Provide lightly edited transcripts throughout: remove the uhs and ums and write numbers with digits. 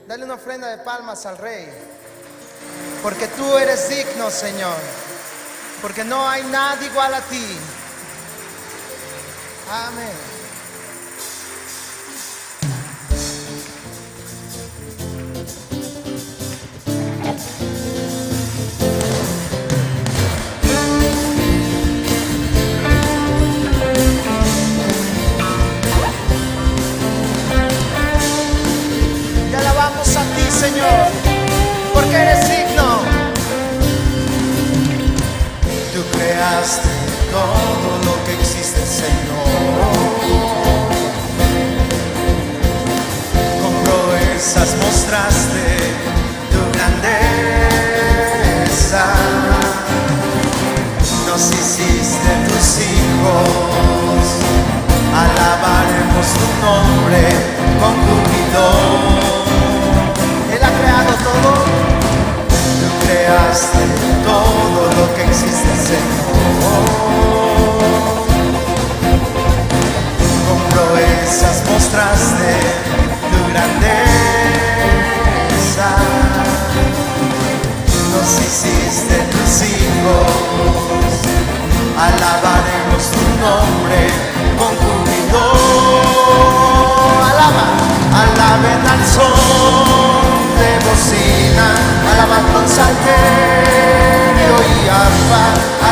Dale una ofrenda de palmas al Rey, porque tú eres digno, Señor, porque no hay nadie igual a ti. Amén. Señor, porque eres digno. Tú creaste todo lo que existe, Señor. Con proezas mostraste tu grandeza. Nos hiciste tus hijos, alabaremos tu nombre con júbilo. Él ha creado todo. Tú creaste todo lo que existe, Señor. Con proezas mostraste tu grandeza. Nos hiciste tus hijos, alabaremos tu nombre con júbilo. Alaben al son de bocina, alaban con salterio y arpa,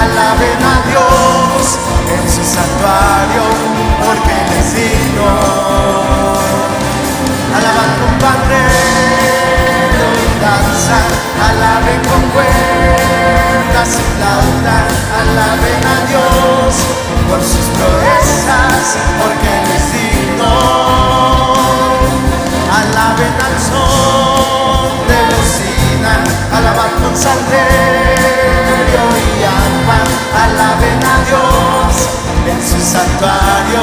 alaben a Dios en su santuario, porque Él es digno. Alaban con pandero y danza, alaben con cuerdas y flauta, alaben a Dios por sus proezas, porque Él es digno. Alaben al son de bocina, alaban con salterio y arpa, alaben a Dios en su santuario,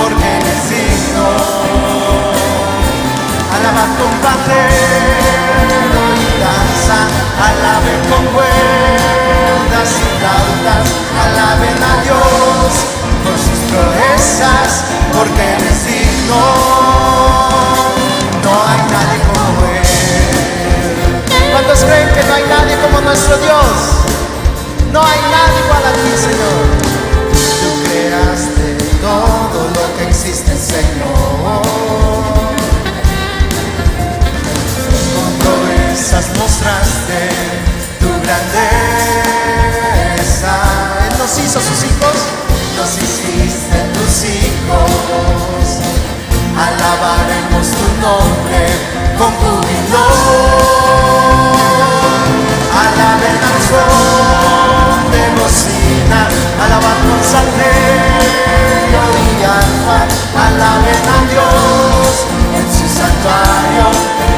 porque Él es digno. Alaban con pandero y danza, alaben con cuerdas y flautas, alaben a Dios por sus proezas, porque Él es digno. No hay nadie como Él. ¿Cuántos creen que no hay nadie como nuestro Dios? No hay nadie igual a ti, Señor. Tú creaste todo lo que existe, Señor. Con proezas mostraste tu grandeza. Él nos hizo sus hijos. Nos hiciste tus hijos, alabaremos tu nombre con júbilo. Alaben al son de bocina, alaban con salterio y arpa, alaben a Dios en su santuario,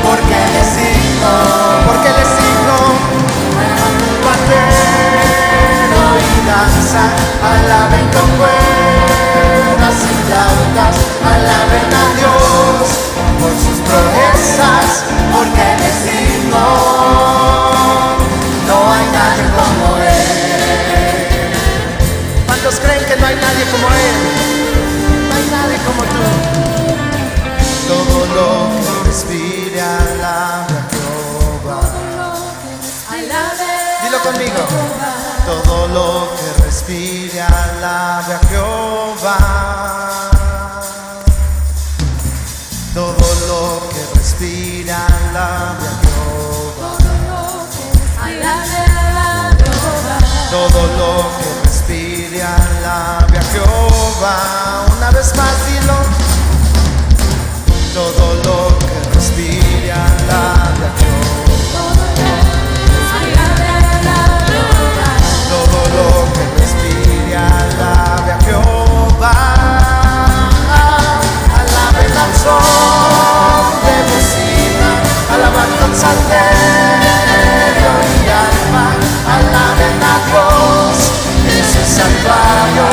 porque Él es digno. Porque Él es digno. Pandero y danza, alaben con cuerdas y flautas, alaben a Dios por sus proezas, porque Él es digno. No hay nadie como Él. ¿Cuántos creen que no hay nadie como Él? No hay nadie como tú. Todo lo que respire alabe a Jehová. Dilo conmigo. Todo lo que respire alabe a Jehová. Todo lo que respire alabe a Jehová. Todo lo que respire alabe a Jehová. Una vez más dilo. Todo lo que respire alabe a Jehová. Todo lo que respire alabe a Jehová. Alaben al son de bocina, alaban con salterio y arpa, alaben a Dios en su santuario,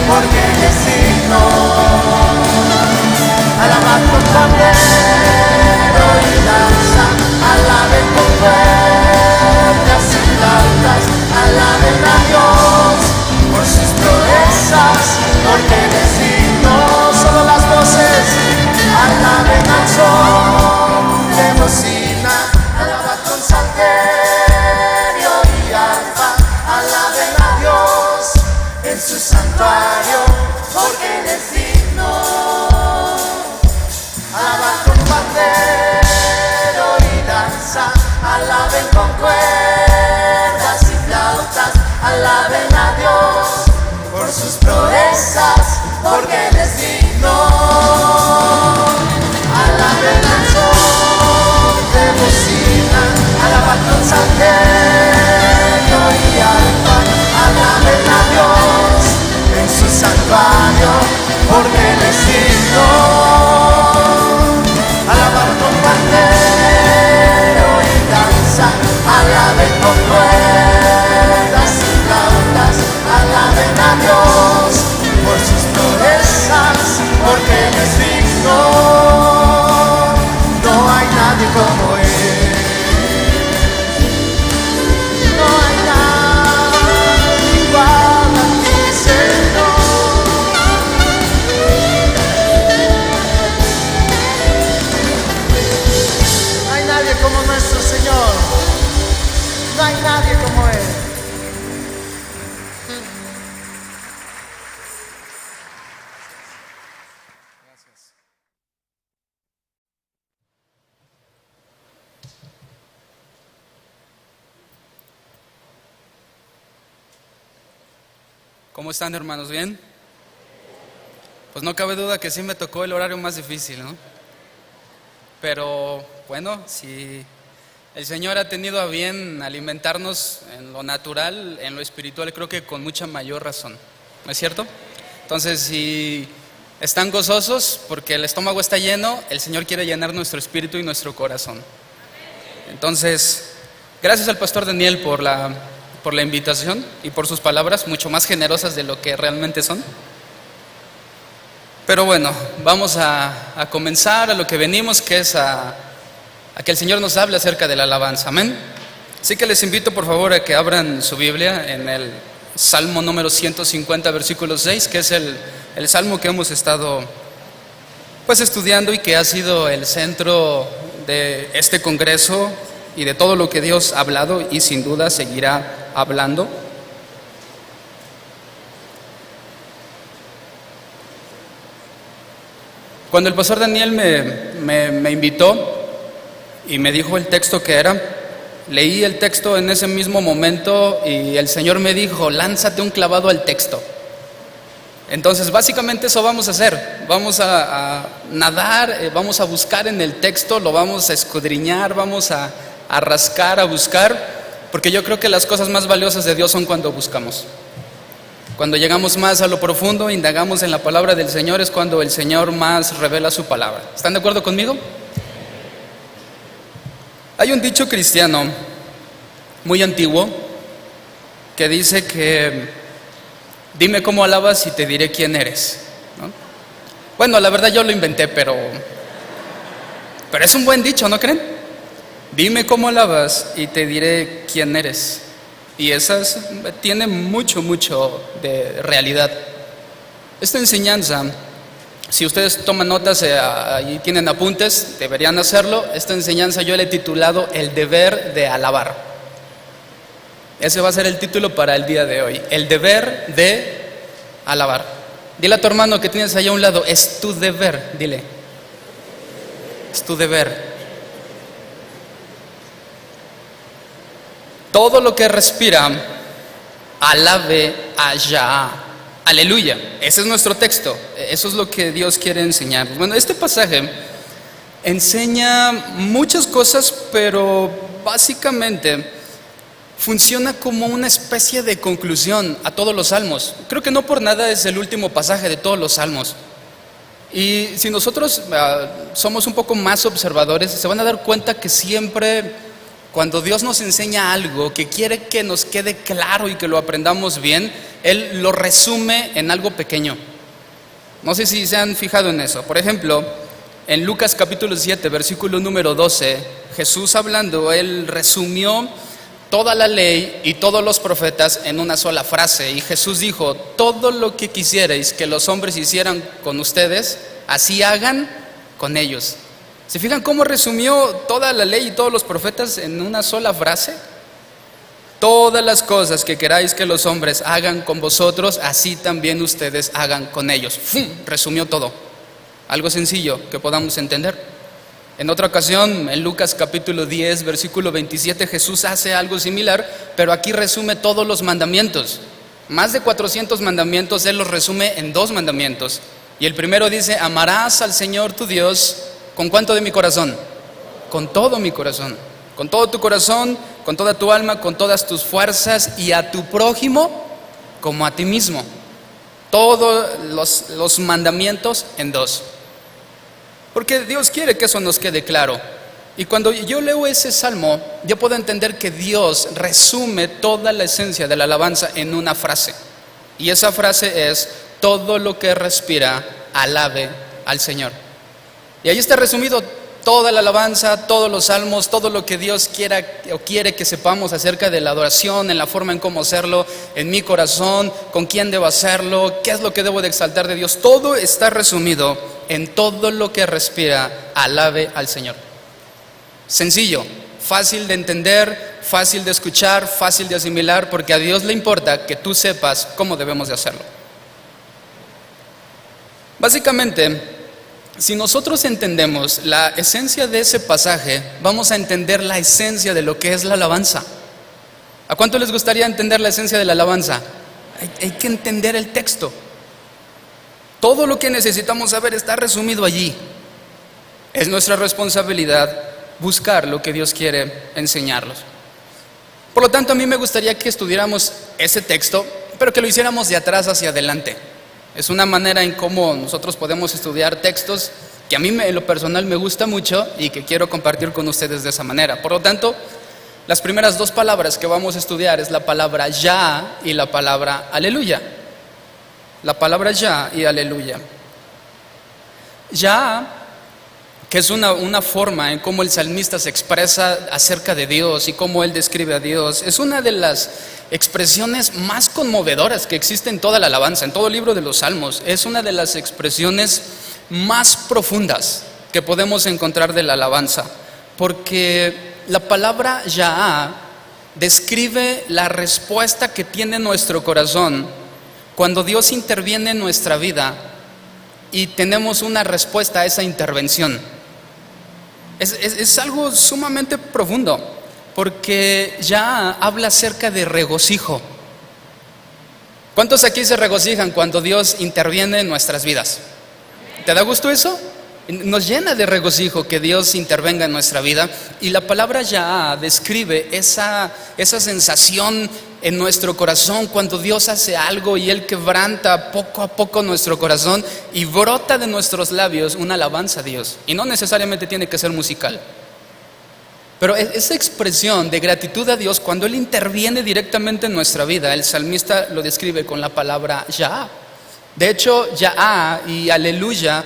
porque Él es digno. alaben con cuerdas y flautas, alaben a Dios por sus proezas, porque Él es digno. Alaben al son de bocina, alaban con salterio y arpa, alaben a Dios en su santuario, porque Él es digno. Alaban con pandero y danza, alaben con cuerdas y flautas, alaben a Dios por sus proezas, porque Él es digno. No hay nadie como Él, no hay nadie igual a ti, Señor. No hay nadie como nuestro Señor. No hay nadie como Él. ¿Cómo están, hermanos? ¿Bien? Pues no cabe duda que sí me tocó el horario más difícil, ¿no? Pero bueno, si el Señor ha tenido a bien alimentarnos en lo natural, en lo espiritual, creo que con mucha mayor razón, ¿no es cierto? Entonces, si están gozosos porque el estómago está lleno, el Señor quiere llenar nuestro espíritu y nuestro corazón. Entonces, gracias al pastor Daniel por la invitación y por sus palabras, mucho más generosas de lo que realmente son. Pero bueno, vamos a comenzar a lo que venimos, que es a que el Señor nos hable acerca de la alabanza. Amén. Así que les invito por favor a que abran su Biblia en el Salmo número 150, versículo 6, que es el salmo que hemos estado pues estudiando y que ha sido el centro de este congreso y de todo lo que Dios ha hablado y sin duda seguirá hablando. Cuando el pastor Daniel me invitó y me dijo el texto que era, leí el texto en ese mismo momento y el Señor me dijo: lánzate un clavado al texto. Entonces básicamente eso vamos a hacer, vamos a nadar, vamos a buscar en el texto, lo vamos a escudriñar, vamos a rascar, a buscar, porque yo creo que las cosas más valiosas de Dios son cuando buscamos. Cuando llegamos más a lo profundo, indagamos en la palabra del Señor, es cuando el Señor más revela su palabra. ¿Están de acuerdo conmigo? Hay un dicho cristiano muy antiguo que dice que dime cómo alabas y te diré quién eres, ¿no? Bueno, la verdad yo lo inventé, pero es un buen dicho, ¿no creen? Dime cómo alabas y te diré quién eres. Y esas tiene mucho de realidad. Esta enseñanza, si ustedes toman notas y tienen apuntes, deberían hacerlo. Esta enseñanza yo le he titulado El deber de alabar. Ese va a ser el título para el día de hoy, el deber de alabar. Dile a tu hermano que tienes allá a un lado: es tu deber, dile. Es tu deber. Todo lo que respira, alabe a Yah. Aleluya. Ese es nuestro texto. Eso es lo que Dios quiere enseñar. Bueno, este pasaje enseña muchas cosas, pero básicamente funciona como una especie de conclusión a todos los salmos. Creo que no por nada es el último pasaje de todos los salmos. Y si nosotros somos un poco más observadores, se van a dar cuenta que siempre, cuando Dios nos enseña algo que quiere que nos quede claro y que lo aprendamos bien, Él lo resume en algo pequeño. No sé si se han fijado en eso. Por ejemplo, en Lucas capítulo 7, versículo número 12, Jesús hablando, Él resumió toda la ley y todos los profetas en una sola frase. Y Jesús dijo: todo lo que quisierais que los hombres hicieran con ustedes, así hagan con ellos. ¿Se fijan cómo resumió toda la ley y todos los profetas en una sola frase? Todas las cosas que queráis que los hombres hagan con vosotros, así también ustedes hagan con ellos. ¡Fum! Resumió todo. Algo sencillo que podamos entender. En otra ocasión, en Lucas capítulo 10, versículo 27, Jesús hace algo similar, pero aquí resume todos los mandamientos. Más de 400 mandamientos, Él los resume en 2 mandamientos. Y el primero dice, amarás al Señor tu Dios, ¿con cuánto de mi corazón? Con todo mi corazón, con todo tu corazón, con toda tu alma, con todas tus fuerzas, y a tu prójimo como a ti mismo. Todos los mandamientos en 2. Porque Dios quiere que eso nos quede claro. Y cuando yo leo ese salmo, yo puedo entender que Dios resume toda la esencia de la alabanza en una frase. Y esa frase es, todo lo que respira, alabe al Señor. Y ahí está resumido toda la alabanza, todos los salmos, todo lo que Dios quiera o quiere que sepamos acerca de la adoración, en la forma en cómo hacerlo, en mi corazón, con quién debo hacerlo, qué es lo que debo de exaltar de Dios. Todo está resumido en todo lo que respira, alabe al Señor. Sencillo, fácil de entender, fácil de escuchar, fácil de asimilar, porque a Dios le importa que tú sepas cómo debemos de hacerlo. Básicamente, si nosotros entendemos la esencia de ese pasaje, vamos a entender la esencia de lo que es la alabanza. ¿A cuánto les gustaría entender la esencia de la alabanza? Hay que entender el texto. Todo lo que necesitamos saber está resumido allí. Es nuestra responsabilidad buscar lo que Dios quiere enseñarnos. Por lo tanto, a mí me gustaría que estudiáramos ese texto, pero que lo hiciéramos de atrás hacia adelante. Es una manera en cómo nosotros podemos estudiar textos que a mí en lo personal me gusta mucho y que quiero compartir con ustedes de esa manera. Por lo tanto, las primeras 2 palabras que vamos a estudiar es la palabra ya y la palabra aleluya. La palabra ya y aleluya. Ya, que es una forma en cómo el salmista se expresa acerca de Dios y cómo él describe a Dios, es una de las expresiones más conmovedoras que existe en toda la alabanza, en todo el libro de los Salmos. Es una de las expresiones más profundas que podemos encontrar de la alabanza, porque la palabra ya describe la respuesta que tiene nuestro corazón cuando Dios interviene en nuestra vida y tenemos una respuesta a esa intervención. Es algo sumamente profundo, porque ya habla acerca de regocijo. ¿Cuántos aquí se regocijan cuando Dios interviene en nuestras vidas? ¿Te da gusto eso? Nos llena de regocijo que Dios intervenga en nuestra vida, y la palabra ya describe esa sensación en nuestro corazón cuando Dios hace algo y Él quebranta poco a poco nuestro corazón y brota de nuestros labios una alabanza a Dios. Y no necesariamente tiene que ser musical, pero esa expresión de gratitud a Dios cuando Él interviene directamente en nuestra vida, el salmista lo describe con la palabra ya. De hecho, ya y aleluya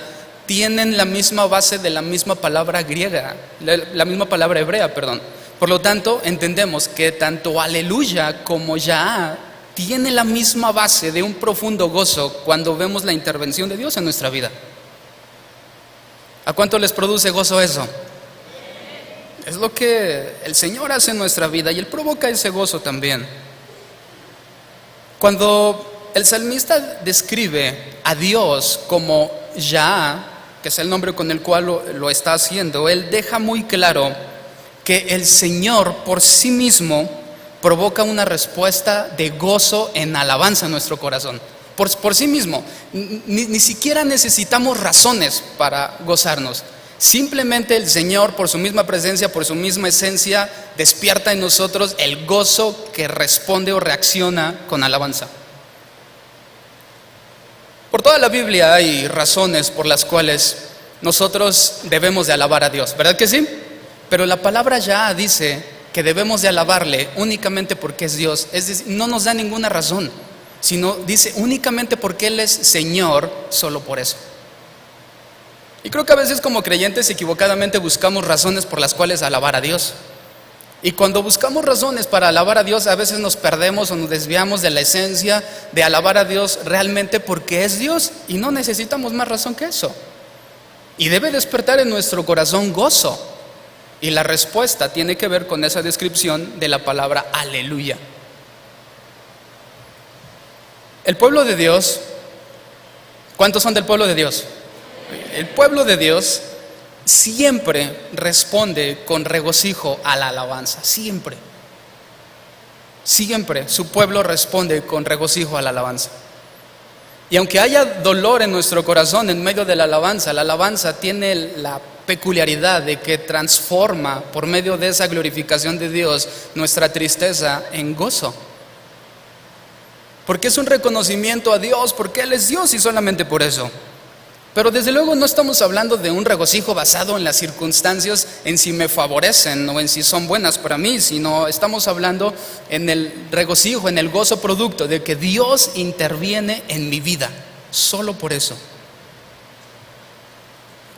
tienen la misma base de la misma palabra griega, la misma palabra hebrea, perdón. Por lo tanto, entendemos que tanto aleluya como ya tiene la misma base de un profundo gozo cuando vemos la intervención de Dios en nuestra vida. ¿A cuánto les produce gozo eso? Es lo que el Señor hace en nuestra vida y Él provoca ese gozo también. Cuando el salmista describe a Dios como ya, que es el nombre con el cual lo está haciendo, Él deja muy claro que el Señor por sí mismo provoca una respuesta de gozo en alabanza en nuestro corazón. Por sí mismo, ni siquiera necesitamos razones para gozarnos. Simplemente el Señor, por su misma presencia, por su misma esencia, despierta en nosotros el gozo que responde o reacciona con alabanza. Por toda la Biblia hay razones por las cuales nosotros debemos de alabar a Dios, ¿verdad que sí? Pero la palabra ya dice que debemos de alabarle únicamente porque es Dios. Es decir, no nos da ninguna razón, sino dice únicamente porque Él es Señor, solo por eso. Y creo que a veces como creyentes equivocadamente buscamos razones por las cuales alabar a Dios. Y cuando buscamos razones para alabar a Dios, a veces nos perdemos o nos desviamos de la esencia de alabar a Dios realmente porque es Dios, y no necesitamos más razón que eso. Y debe despertar en nuestro corazón gozo. Y la respuesta tiene que ver con esa descripción de la palabra aleluya. El pueblo de Dios, ¿cuántos son del pueblo de Dios? El pueblo de Dios siempre responde con regocijo a la alabanza, siempre. Siempre su pueblo responde con regocijo a la alabanza. Y aunque haya dolor en nuestro corazón en medio de la alabanza tiene la peculiaridad de que transforma por medio de esa glorificación de Dios nuestra tristeza en gozo. Porque es un reconocimiento a Dios, porque Él es Dios y solamente por eso. Pero desde luego no estamos hablando de un regocijo basado en las circunstancias, en si me favorecen o en si son buenas para mí, sino estamos hablando en el regocijo, en el gozo producto de que Dios interviene en mi vida, solo por eso.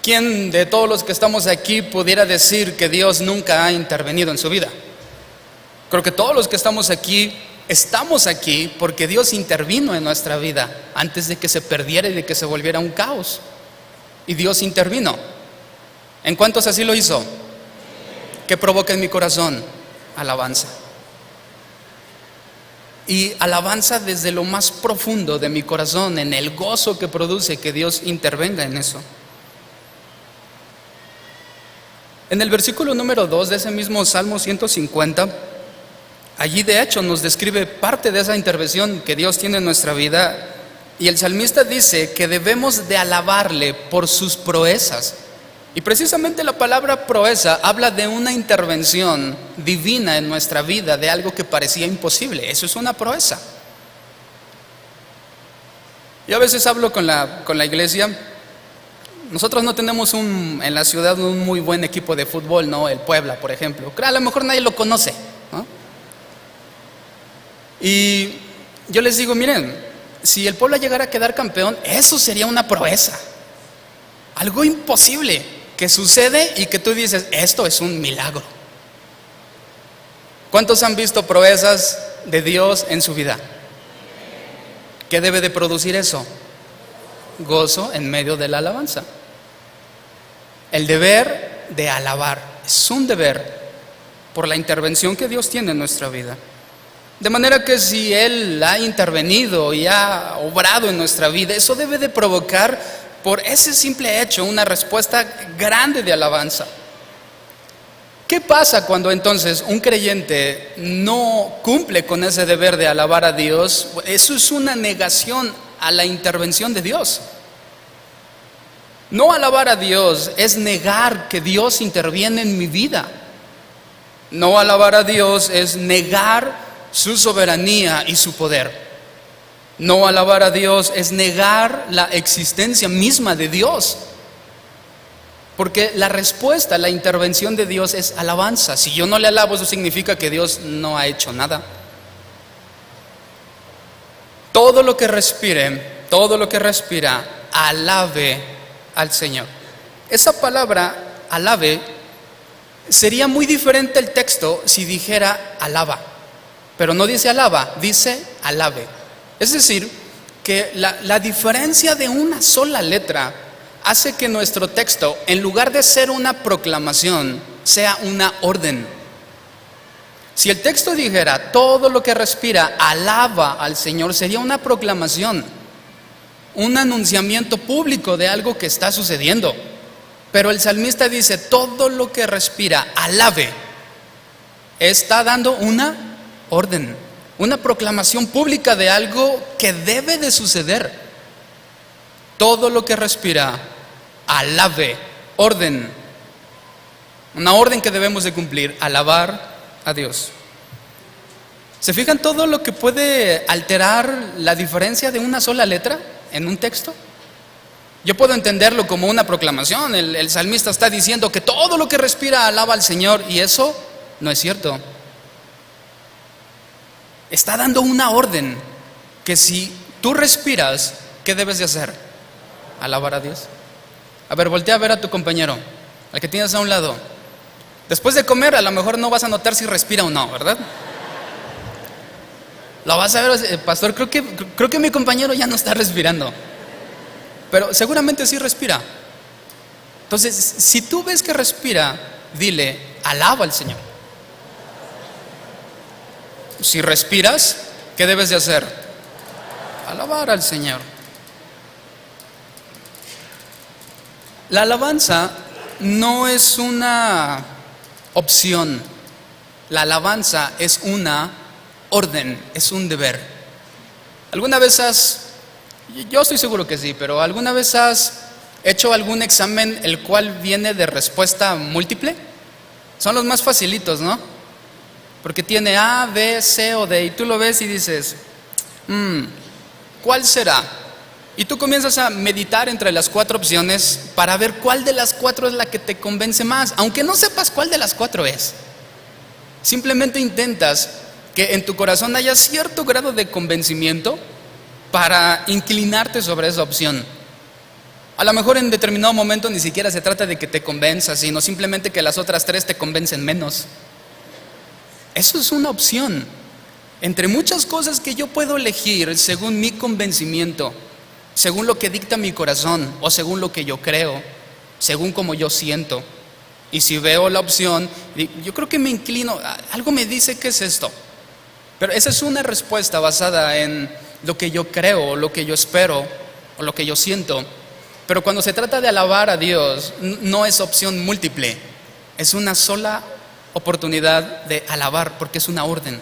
¿Quién de todos los que estamos aquí pudiera decir que Dios nunca ha intervenido en su vida? Creo que todos los que estamos aquí porque Dios intervino en nuestra vida antes de que se perdiera y de que se volviera un caos. Y Dios intervino. ¿En cuántos así lo hizo? ¿Qué provoca en mi corazón? Alabanza. Y alabanza desde lo más profundo de mi corazón, en el gozo que produce que Dios intervenga en eso. En el versículo número 2 de ese mismo Salmo 150, allí de hecho nos describe parte de esa intervención que Dios tiene en nuestra vida, y el salmista dice que debemos de alabarle por sus proezas. Y precisamente la palabra proeza habla de una intervención divina en nuestra vida, de algo que parecía imposible. Eso es una proeza. Yo a veces hablo con la iglesia. Nosotros no tenemos en la ciudad un muy buen equipo de fútbol, ¿no? El Puebla, por ejemplo. A lo mejor nadie lo conoce, ¿no? Y yo les digo, miren, si el Puebla llegara a quedar campeón, eso sería una proeza. Algo imposible que sucede y que tú dices, esto es un milagro. ¿Cuántos han visto proezas de Dios en su vida? ¿Qué debe de producir eso? Gozo en medio de la alabanza. El deber de alabar es un deber por la intervención que Dios tiene en nuestra vida. De manera que si Él ha intervenido y ha obrado en nuestra vida, eso debe de provocar por ese simple hecho una respuesta grande de alabanza. ¿Qué pasa cuando entonces un creyente no cumple con ese deber de alabar a Dios? Eso es una negación a la intervención de Dios. No alabar a Dios es negar que Dios interviene en mi vida. No alabar a Dios es negar su soberanía y su poder. No alabar a Dios es negar la existencia misma de Dios. Porque la respuesta a la intervención de Dios es alabanza. Si yo no le alabo, eso significa que Dios no ha hecho nada. Todo lo que respire, alabe al Señor. Esa palabra, alabe, sería muy diferente el texto si dijera alaba. Pero no dice alaba, dice alabe. Es decir, que la diferencia de una sola letra hace que nuestro texto, en lugar de ser una proclamación, sea una orden. Si el texto dijera, todo lo que respira, alaba al Señor, sería una proclamación, un anunciamiento público de algo que está sucediendo. Pero el salmista dice, todo lo que respira, alabe. Está dando una orden, una proclamación pública de algo que debe de suceder. Todo lo que respira, alabe, orden. Una orden que debemos de cumplir, alabar a Dios. ¿Se fijan todo lo que puede alterar la diferencia de una sola letra en un texto? Yo puedo entenderlo como una proclamación. El salmista está diciendo que todo lo que respira alaba al Señor, y eso no es cierto. Está dando una orden que si tú respiras, ¿qué debes de hacer? Alabar a Dios. A ver, voltea a ver a tu compañero, al que tienes a un lado. Después de comer, a lo mejor no vas a notar si respira o no, ¿verdad? Lo vas a ver, pastor, creo que mi compañero ya no está respirando. Pero seguramente sí respira. Entonces, si tú ves que respira, dile, alaba al Señor. Si respiras, ¿qué debes de hacer? Alabar al Señor. La alabanza no es una opción. La alabanza es una orden, es un deber. ¿Alguna vez yo estoy seguro que sí, pero alguna vez has hecho algún examen el cual viene de respuesta múltiple? Son los más facilitos, ¿no? Porque tiene A, B, C o D y tú lo ves y dices, ¿cuál será? Y tú comienzas a meditar entre las 4 opciones para ver cuál de las 4 es la que te convence más, aunque no sepas cuál de las 4 es. Simplemente intentas que en tu corazón haya cierto grado de convencimiento para inclinarte sobre esa opción. A lo mejor en determinado momento ni siquiera se trata de que te convenzas, sino simplemente que las otras 3 te convencen menos. Eso es una opción. Entre muchas cosas que yo puedo elegir según mi convencimiento, según lo que dicta mi corazón o según lo que yo creo, según como yo siento. Y si veo la opción, yo creo que me inclino, algo me dice que es esto. Pero esa es una respuesta basada en lo que yo creo, lo que yo espero o lo que yo siento. Pero cuando se trata de alabar a Dios, no es opción múltiple, es una sola oportunidad de alabar porque es una orden.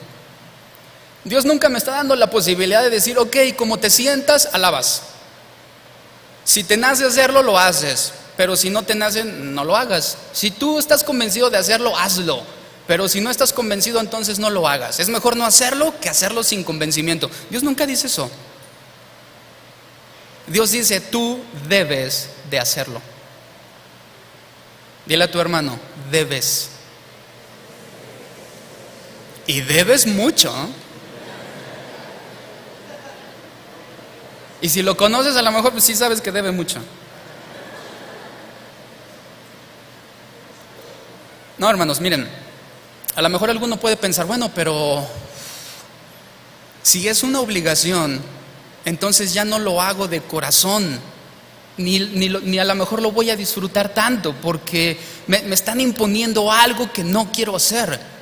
Dios nunca me está dando la posibilidad de decir, ok, como te sientas, alabas. Si te nace hacerlo, lo haces, pero si no te nace, no lo hagas. Si tú estás convencido de hacerlo, hazlo, pero si no estás convencido, entonces no lo hagas. Es mejor no hacerlo que hacerlo sin convencimiento. Dios nunca dice eso. Dios dice, tú debes de hacerlo. Dile a tu hermano, debes. Y debes mucho, ¿eh? Y si lo conoces, a lo mejor pues sí sabes que debe mucho. No, hermanos, miren, a lo mejor alguno puede pensar, bueno, pero si es una obligación, entonces ya no lo hago de corazón, ni a lo mejor lo voy a disfrutar tanto, porque me están imponiendo algo que no quiero hacer.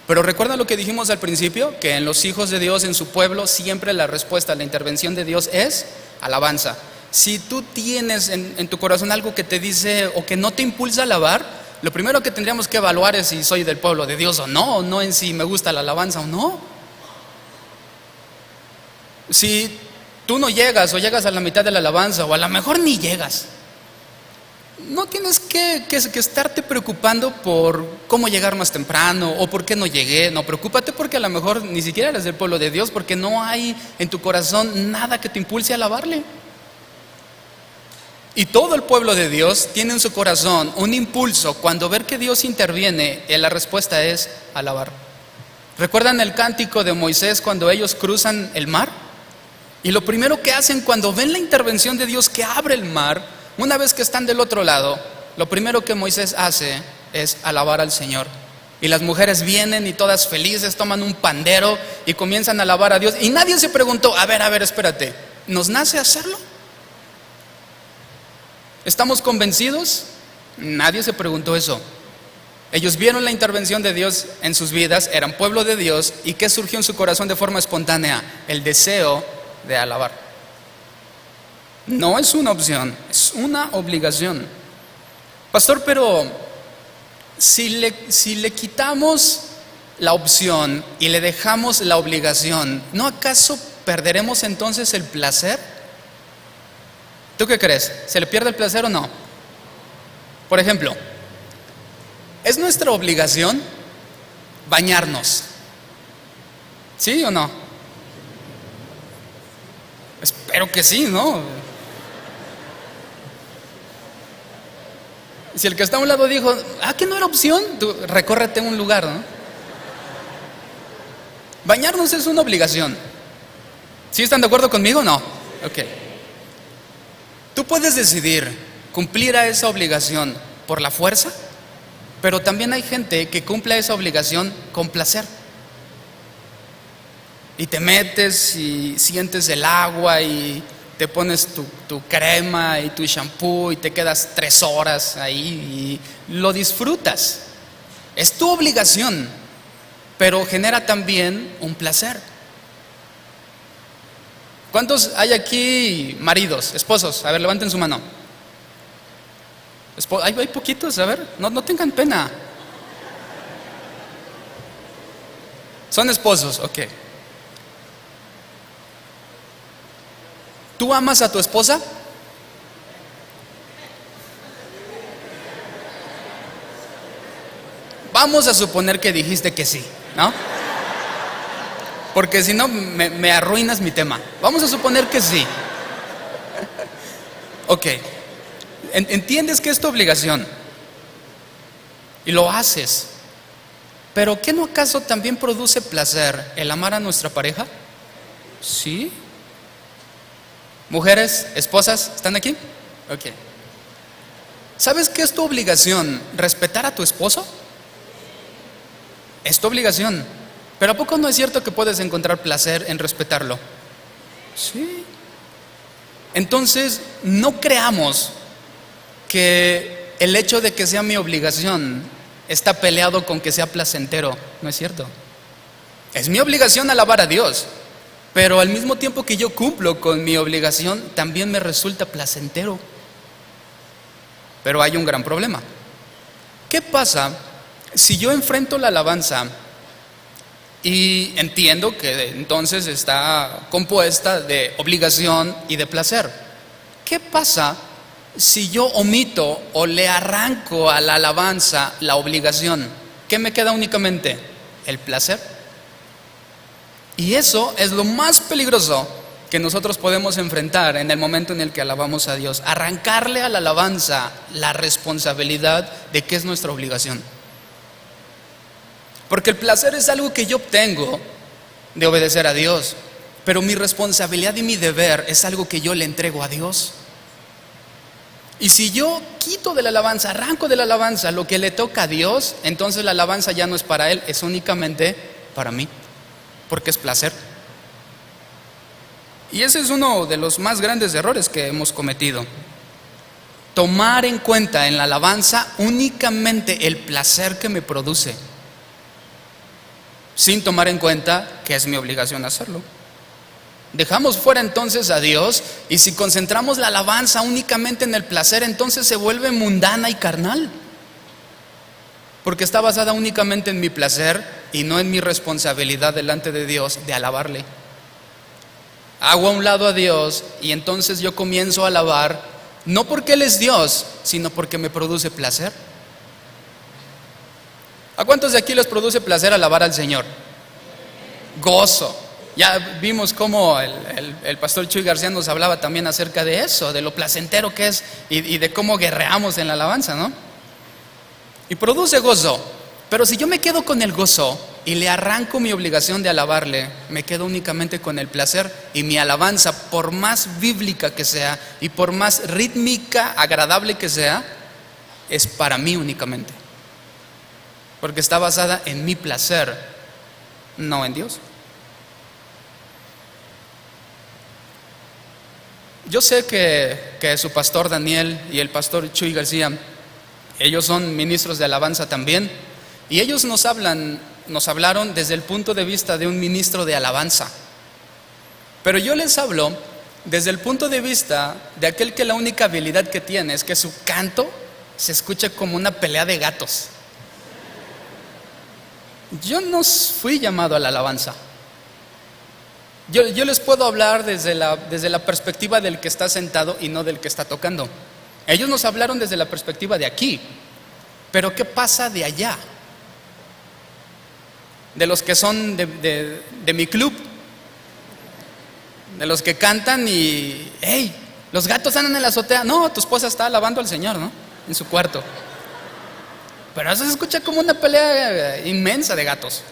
Pero recuerda lo que dijimos al principio, que en los hijos de Dios, en su pueblo, siempre la respuesta a la intervención de Dios es alabanza. Si tú tienes en tu corazón algo que te dice o que no te impulsa a alabar, lo primero que tendríamos que evaluar es si soy del pueblo de Dios o no en si me gusta la alabanza o no. Si tú no llegas o llegas a la mitad de la alabanza o a lo mejor ni llegas, no tienes que estarte preocupando por cómo llegar más temprano o por qué no llegué. No, preocúpate porque a lo mejor ni siquiera eres del pueblo de Dios, porque no hay en tu corazón nada que te impulse a alabarle. Y todo el pueblo de Dios tiene en su corazón un impulso cuando ver que Dios interviene, y la respuesta es alabar. ¿Recuerdan el cántico de Moisés cuando ellos cruzan el mar? Y lo primero que hacen cuando ven la intervención de Dios que abre el mar, una vez que están del otro lado, lo primero que Moisés hace es alabar al Señor. Y las mujeres vienen y todas felices, toman un pandero y comienzan a alabar a Dios. Y nadie se preguntó, a ver, espérate, ¿nos nace hacerlo? ¿Estamos convencidos? Nadie se preguntó eso. Ellos vieron la intervención de Dios en sus vidas, eran pueblo de Dios. ¿Y qué surgió en su corazón de forma espontánea? El deseo de alabar. No es una opción, es una obligación. Pastor, pero si le quitamos la opción y le dejamos la obligación, ¿no acaso perderemos entonces el placer? ¿Tú qué crees? ¿Se le pierde el placer o no? Por ejemplo, ¿es nuestra obligación bañarnos? ¿Sí o no? Espero que sí, ¿no? Si el que está a un lado dijo, que no era opción, tú recórrete a un lugar, ¿no? Bañarnos es una obligación. ¿Sí están de acuerdo conmigo o no? Ok. Tú puedes decidir cumplir a esa obligación por la fuerza, pero también hay gente que cumple esa obligación con placer. Y te metes y sientes el agua y te pones tu crema y tu shampoo y te quedas 3 horas ahí y lo disfrutas. Es tu obligación, pero genera también un placer. ¿Cuántos hay aquí maridos, esposos? A ver, levanten su mano. Hay poquitos, a ver, no tengan pena. Son esposos, ok. ¿Tú amas a tu esposa? Vamos a suponer que dijiste que sí, ¿no? Porque si no, me arruinas mi tema. Vamos a suponer que sí. Ok. Entiendes que es tu obligación. Y lo haces. Pero ¿qué no acaso también produce placer el amar a nuestra pareja? Sí. Mujeres, esposas, ¿están aquí? Ok. ¿Sabes qué es tu obligación? ¿Respetar a tu esposo? Es tu obligación. Pero ¿a poco no es cierto que puedes encontrar placer en respetarlo? Sí. Entonces, no creamos que el hecho de que sea mi obligación está peleado con que sea placentero. No es cierto. Es mi obligación alabar a Dios, pero al mismo tiempo que yo cumplo con mi obligación, también me resulta placentero. Pero hay un gran problema. ¿Qué pasa si yo enfrento la alabanza y entiendo que entonces está compuesta de obligación y de placer? ¿Qué pasa si yo omito o le arranco a la alabanza la obligación? ¿Qué me queda únicamente? El placer. Y eso es lo más peligroso que nosotros podemos enfrentar en el momento en el que alabamos a Dios. Arrancarle a la alabanza la responsabilidad de que es nuestra obligación. Porque el placer es algo que yo obtengo de obedecer a Dios, pero mi responsabilidad y mi deber es algo que yo le entrego a Dios. Y si yo quito de la alabanza, arranco de la alabanza lo que le toca a Dios, entonces la alabanza ya no es para Él, es únicamente para mí, porque es placer. Y ese es uno de los más grandes errores que hemos cometido. Tomar en cuenta en la alabanza únicamente el placer que me produce, sin tomar en cuenta que es mi obligación hacerlo. Dejamos fuera entonces a Dios, y si concentramos la alabanza únicamente en el placer, entonces se vuelve mundana y carnal, porque está basada únicamente en mi placer y no en mi responsabilidad delante de Dios de alabarle. Hago a un lado a Dios y entonces yo comienzo a alabar, no porque Él es Dios, sino porque me produce placer. ¿A cuántos de aquí les produce placer alabar al Señor? Gozo. Ya vimos cómo el pastor Chuy García nos hablaba también acerca de eso, de lo placentero que es y de cómo guerreamos en la alabanza, ¿no? Y produce gozo. Pero si yo me quedo con el gozo y le arranco mi obligación de alabarle, me quedo únicamente con el placer, y mi alabanza, por más bíblica que sea y por más rítmica, agradable que sea, es para mí únicamente, porque está basada en mi placer, no en Dios. Yo sé que su pastor Daniel y el pastor Chuy García, ellos son ministros de alabanza también, y ellos nos hablaron desde el punto de vista de un ministro de alabanza. Pero yo les hablo desde el punto de vista de aquel que la única habilidad que tiene es que su canto se escuche como una pelea de gatos. Yo no fui llamado a la alabanza. Yo les puedo hablar desde la perspectiva del que está sentado y no del que está tocando. Ellos nos hablaron desde la perspectiva de aquí, pero ¿qué pasa de allá? De los que son de mi club, de los que cantan y hey, los gatos andan en la azotea. No, tu esposa está alabando al Señor, ¿no? En su cuarto. Pero eso se escucha como una pelea inmensa de gatos.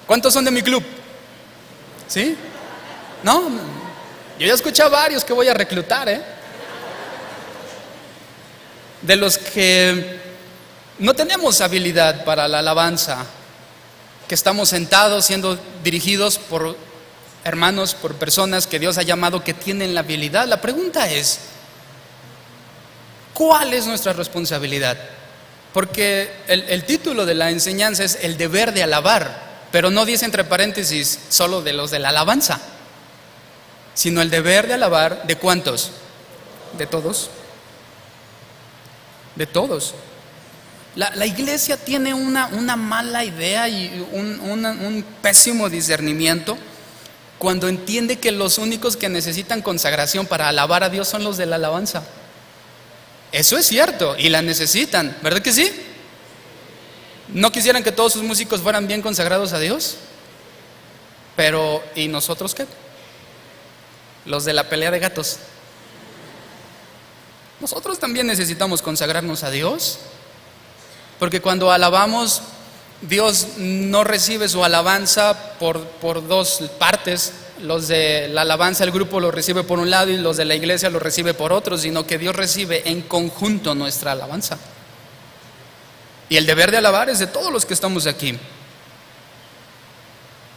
¿Cuántos son de mi club? ¿Sí? No, yo ya escuché a varios que voy a reclutar, de los que no tenemos habilidad para la alabanza, que estamos sentados siendo dirigidos por hermanos, por personas que Dios ha llamado que tienen la habilidad. La pregunta es, ¿cuál es nuestra responsabilidad? Porque el título de la enseñanza es el deber de alabar, pero no dice entre paréntesis solo de los de la alabanza, sino el deber de alabar. ¿De cuántos? De todos. todos. La iglesia tiene una mala idea y un pésimo discernimiento cuando entiende que los únicos que necesitan consagración para alabar a Dios son los de la alabanza. Eso es cierto y la necesitan, ¿verdad que sí? ¿No quisieran que todos sus músicos fueran bien consagrados a Dios? Pero, ¿y nosotros qué? Los de la pelea de gatos. Nosotros también necesitamos consagrarnos a Dios, porque cuando alabamos, Dios no recibe su alabanza por dos partes. Los de la alabanza, el grupo lo recibe por un lado y los de la iglesia lo recibe por otro, sino que Dios recibe en conjunto nuestra alabanza. Y el deber de alabar es de todos los que estamos aquí.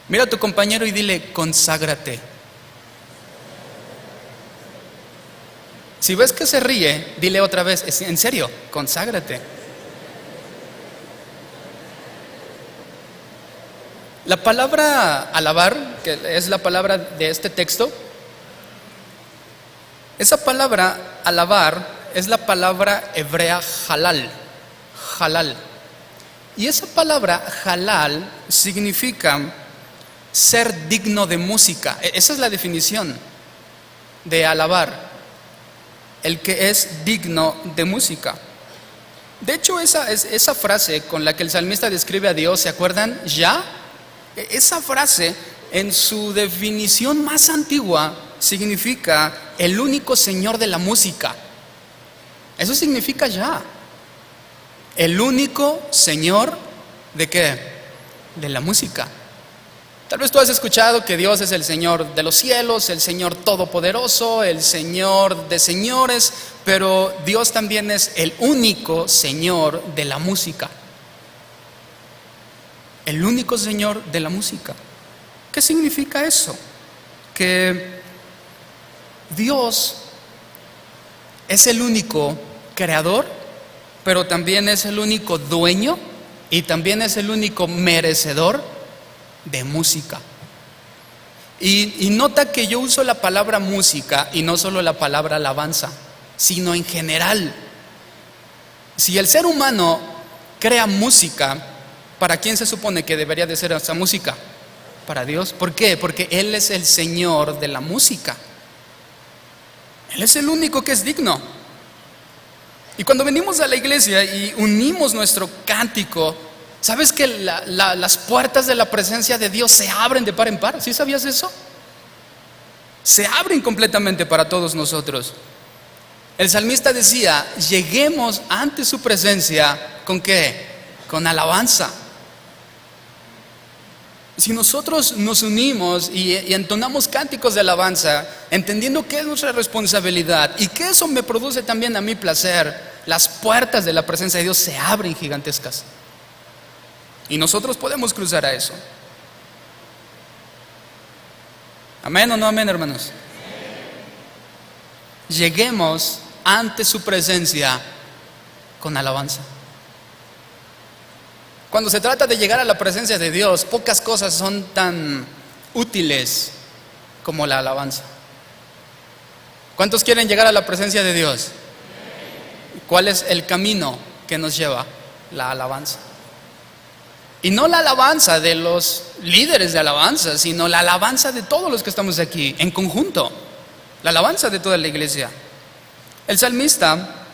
Mira a tu compañero y dile: conságrate. Si ves que se ríe, dile otra vez: en serio, conságrate. La palabra alabar, que es la palabra de este texto, esa palabra alabar es la palabra hebrea halal. Halal. Y esa palabra halal significa ser digno de música. Esa es la definición de alabar: el que es digno de música. De hecho, esa frase con la que el salmista describe a Dios, ¿se acuerdan? Ya. Esa frase, en su definición más antigua, significa el único Señor de la música. Eso significa ya. El único Señor ¿de qué? De la música. Tal vez tú has escuchado que Dios es el Señor de los cielos, el Señor todopoderoso, el Señor de señores, pero Dios también es el único Señor de la música. El único Señor de la música. ¿Qué significa eso? Que Dios es el único creador, pero también es el único dueño y también es el único merecedor de música. Y nota que yo uso la palabra música y no solo la palabra alabanza, sino en general. Si el ser humano crea música, ¿para quién se supone que debería de ser esa música? Para Dios. ¿Por qué? Porque Él es el Señor de la música. Él es el único que es digno. Y cuando venimos a la iglesia y unimos nuestro cántico, ¿sabes que las puertas de la presencia de Dios se abren de par en par? ¿Sí sabías eso? Se abren completamente para todos nosotros. El salmista decía: lleguemos ante su presencia ¿con qué? Con alabanza. Si nosotros nos unimos y entonamos cánticos de alabanza, entendiendo que es nuestra responsabilidad y que eso me produce también a mí placer, las puertas de la presencia de Dios se abren gigantescas. Y nosotros podemos cruzar a eso. ¿Amén o no amén, hermanos? Lleguemos ante su presencia con alabanza. Cuando se trata de llegar a la presencia de Dios, pocas cosas son tan útiles como la alabanza. ¿Cuántos quieren llegar a la presencia de Dios? ¿Cuál es el camino que nos lleva? La alabanza. Y no la alabanza de los líderes de alabanza, sino la alabanza de todos los que estamos aquí, en conjunto. La alabanza de toda la iglesia. El salmista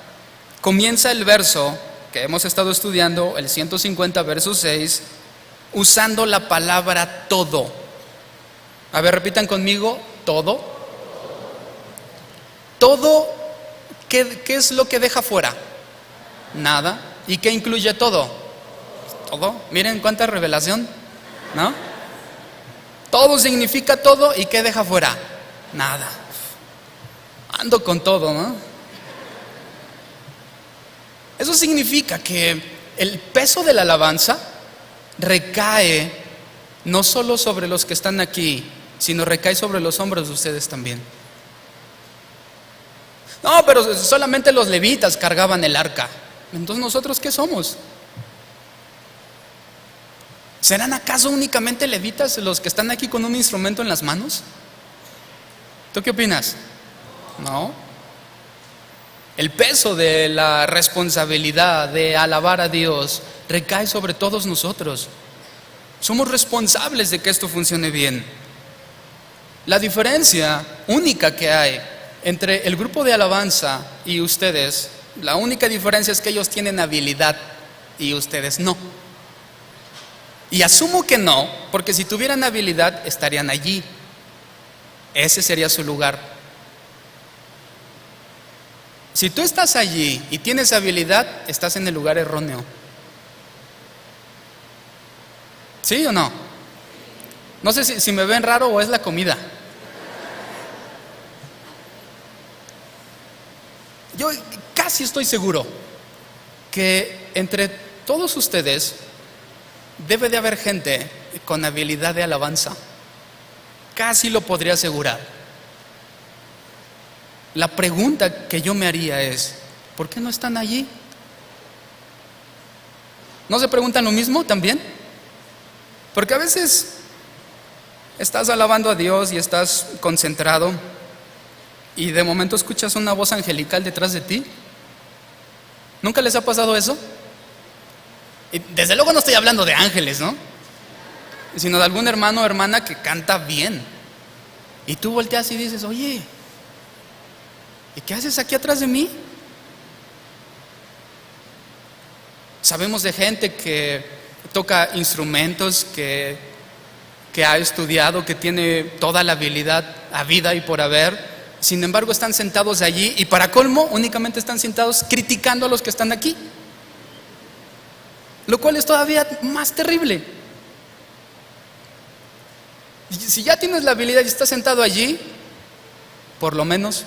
comienza el verso que hemos estado estudiando, el 150 verso 6, usando la palabra todo. A ver, repitan conmigo: todo. Todo, ¿qué es lo que deja fuera? Nada. ¿Y qué incluye todo? Todo. Miren cuánta revelación, ¿no? Todo significa todo. ¿Y qué deja fuera? Nada. Ando con todo, ¿no? Eso significa que el peso de la alabanza recae no solo sobre los que están aquí, sino recae sobre los hombros de ustedes también. No, pero solamente los levitas cargaban el arca. Entonces, ¿nosotros qué somos? ¿Serán acaso únicamente levitas los que están aquí con un instrumento en las manos? ¿Tú qué opinas? No. el peso de la responsabilidad de alabar a Dios recae sobre todos nosotros. Somos responsables de que esto funcione bien. La diferencia única que hay entre el grupo de alabanza y ustedes, la única diferencia es que ellos tienen habilidad y ustedes no. Y asumo que no, porque si tuvieran habilidad estarían allí. Ese sería su lugar. Si tú estás allí y tienes habilidad, estás en el lugar erróneo. ¿Sí o no? No sé si me ven raro o es la comida. Yo casi estoy seguro que entre todos ustedes debe de haber gente con habilidad de alabanza. Casi lo podría asegurar. La pregunta que yo me haría es, ¿por qué no están allí? ¿No se preguntan lo mismo también? Porque a veces estás alabando a Dios y estás concentrado y de momento escuchas una voz angelical detrás de ti. ¿Nunca les ha pasado eso? Y desde luego no estoy hablando de ángeles, ¿no? Sino de algún hermano o hermana que canta bien. Y tú volteas y dices, oye, ¿y qué haces aquí atrás de mí? Sabemos de gente que toca instrumentos, que ha estudiado, que tiene toda la habilidad habida y por haber. Sin embargo, están sentados allí y para colmo, únicamente están sentados criticando a los que están aquí. Lo cual es todavía más terrible. Y si ya tienes la habilidad y estás sentado allí, por lo menos.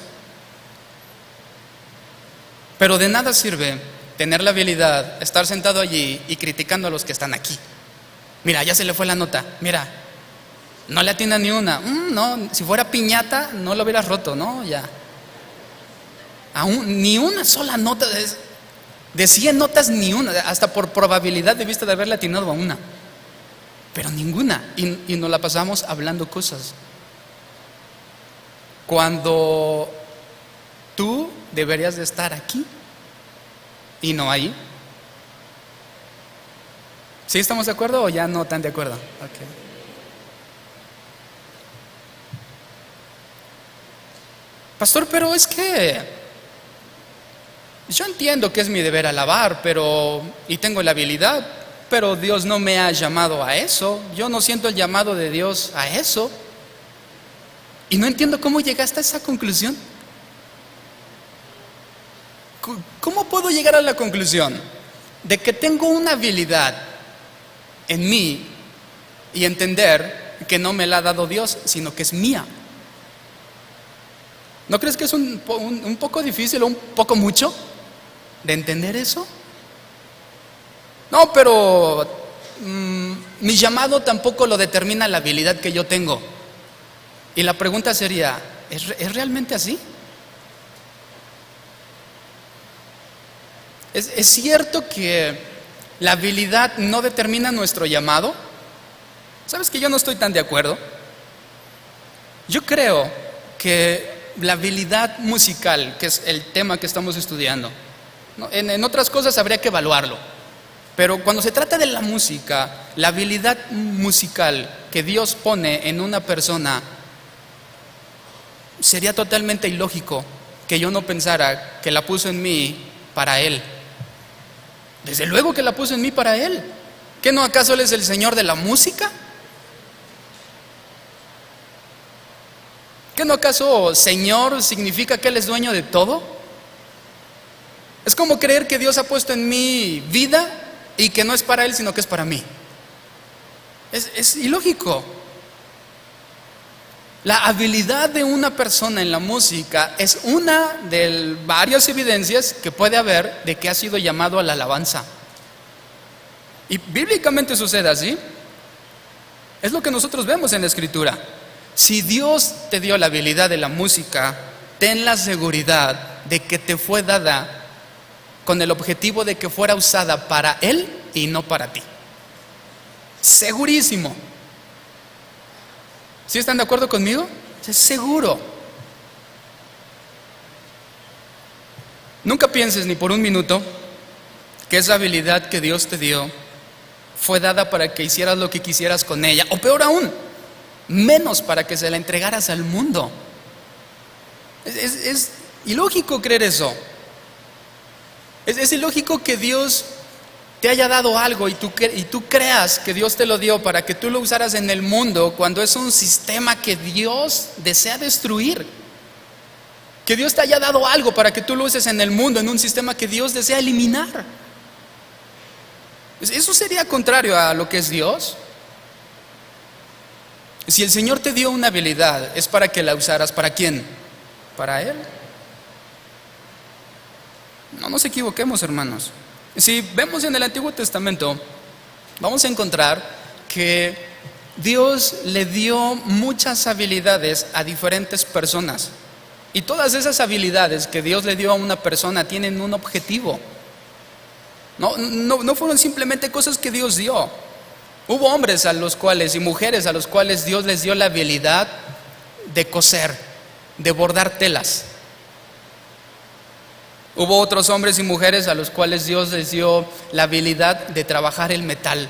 Pero de nada sirve tener la habilidad, estar sentado allí y criticando a los que están aquí. Mira, ya se le fue la nota. Mira, no le atina ni una. No, si fuera piñata, no lo hubieras roto, ¿no? Ya. Aún, ni una sola nota. De 100 notas, ni una. Hasta por probabilidad debiste de haberle atinado a una. Pero ninguna. Y nos la pasamos hablando cosas. Cuando tú deberías de estar aquí y no ahí. ¿Sí estamos de acuerdo o ya no tan de acuerdo? Okay. Pastor, pero es que yo entiendo que es mi deber alabar, y tengo la habilidad, pero Dios no me ha llamado a eso. Yo no siento el llamado de Dios a eso. Y no entiendo cómo llegaste a esa conclusión. ¿Cómo puedo llegar a la conclusión de que tengo una habilidad en mí y entender que no me la ha dado Dios, sino que es mía? ¿No crees que es un poco difícil o un poco mucho de entender eso? No, pero mi llamado tampoco lo determina la habilidad que yo tengo. Y la pregunta sería, ¿es realmente así? ¿Es cierto que la habilidad no determina nuestro llamado? ¿Sabes que yo no estoy tan de acuerdo? Yo creo que la habilidad musical, que es el tema que estamos estudiando, ¿no? En otras cosas habría que evaluarlo, pero cuando se trata de la música, la habilidad musical que Dios pone en una persona, sería totalmente ilógico que yo no pensara que la puso en mí para Él. Desde luego que la puso en mí para Él. ¿Qué no acaso Él es el Señor de la música? ¿Qué no acaso Señor significa que Él es dueño de todo? Es como creer que Dios ha puesto en mí vida y que no es para Él sino que es para mí. Es ilógico. La habilidad de una persona en la música es una de varias evidencias que puede haber de que ha sido llamado a la alabanza. Y bíblicamente sucede así. Es lo que nosotros vemos en la Escritura. Si Dios te dio la habilidad de la música, ten la seguridad de que te fue dada con el objetivo de que fuera usada para Él y no para ti. Segurísimo. ¿Sí están de acuerdo conmigo? Seguro. Nunca pienses ni por un minuto que esa habilidad que Dios te dio fue dada para que hicieras lo que quisieras con ella, o peor aún, menos para que se la entregaras al mundo. Es ilógico creer eso. Es ilógico que Dios te haya dado algo y tú creas que Dios te lo dio para que tú lo usaras en el mundo, cuando es un sistema que Dios desea destruir. Que Dios te haya dado algo para que tú lo uses en el mundo, en un sistema que Dios desea eliminar. Eso sería contrario a lo que es Dios. Si el Señor te dio una habilidad, es para que la usaras. ¿Para quién? Para Él. No nos equivoquemos, hermanos. Si vemos en el Antiguo Testamento, vamos a encontrar que Dios le dio muchas habilidades a diferentes personas. Y todas esas habilidades que Dios le dio a una persona tienen un objetivo. No fueron simplemente cosas que Dios dio. Hubo hombres a los cuales y mujeres a los cuales Dios les dio la habilidad de coser, de bordar telas. Hubo otros hombres y mujeres a los cuales Dios les dio la habilidad de trabajar el metal,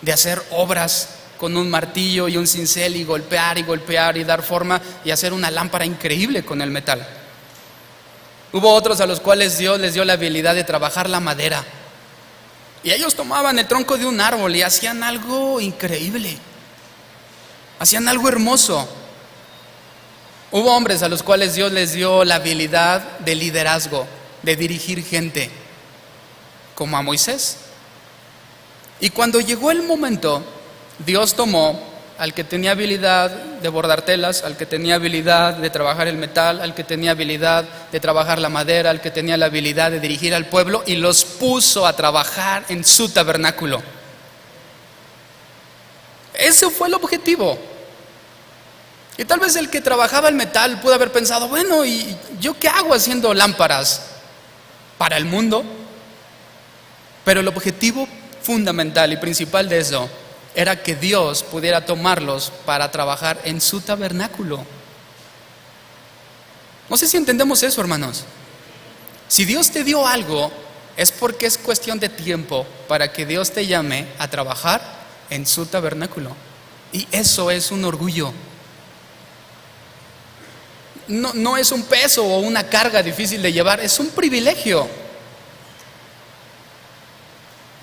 de hacer obras con un martillo y un cincel y golpear y dar forma y hacer una lámpara increíble con el metal. Hubo otros a los cuales Dios les dio la habilidad de trabajar la madera. Y ellos tomaban el tronco de un árbol y hacían algo increíble, hacían algo hermoso. Hubo hombres a los cuales Dios les dio la habilidad de liderazgo, de dirigir gente, como a Moisés. Y cuando llegó el momento, Dios tomó al que tenía habilidad de bordar telas, al que tenía habilidad de trabajar el metal, al que tenía habilidad de trabajar la madera, al que tenía la habilidad de dirigir al pueblo, y los puso a trabajar en su tabernáculo. Ese fue el objetivo. Y tal vez el que trabajaba el metal pudo haber pensado, bueno, ¿y yo qué hago haciendo lámparas para el mundo? Pero el objetivo fundamental y principal de eso era que Dios pudiera tomarlos para trabajar en su tabernáculo. No sé si entendemos eso, hermanos. Si Dios te dio algo, es porque es cuestión de tiempo para que Dios te llame a trabajar en su tabernáculo. Y eso es un orgullo. No es un peso o una carga difícil de llevar, es un privilegio.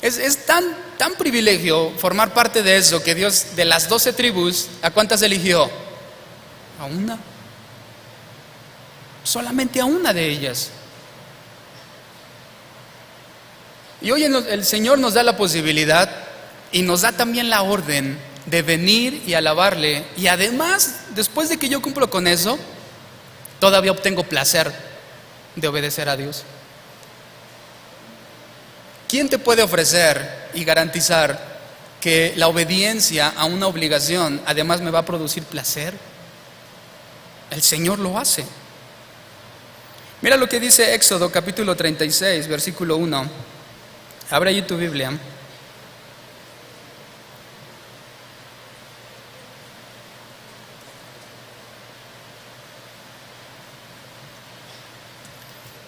Es tan privilegio formar parte de eso, que Dios, de las 12 tribus, ¿a cuántas eligió? A una. Solamente a una de ellas. Y hoy el Señor nos da la posibilidad y nos da también la orden de venir y alabarle. Y además, después de que yo cumplo con eso, todavía obtengo placer de obedecer a Dios. ¿Quién te puede ofrecer y garantizar que la obediencia a una obligación además me va a producir placer? El Señor lo hace. Mira lo que dice Éxodo capítulo 36, versículo 1. Abre allí tu Biblia.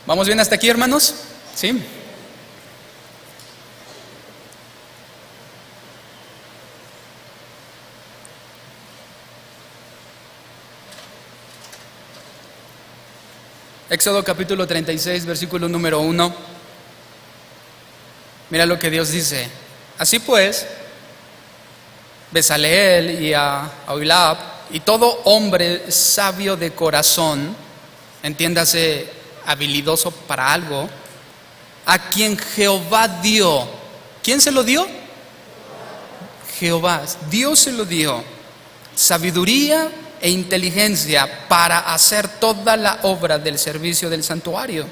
¿Vamos bien hasta aquí, hermanos? ¿Sí? Éxodo capítulo 36, versículo número 1. Mira lo que Dios dice. Así pues, Bezaleel y a Oholiab y todo hombre sabio de corazón, entiéndase habilidoso para algo, a quien Jehová dio. ¿Quién se lo dio? Jehová. Dios se lo dio sabiduría e inteligencia para hacer toda la obra del servicio del santuario.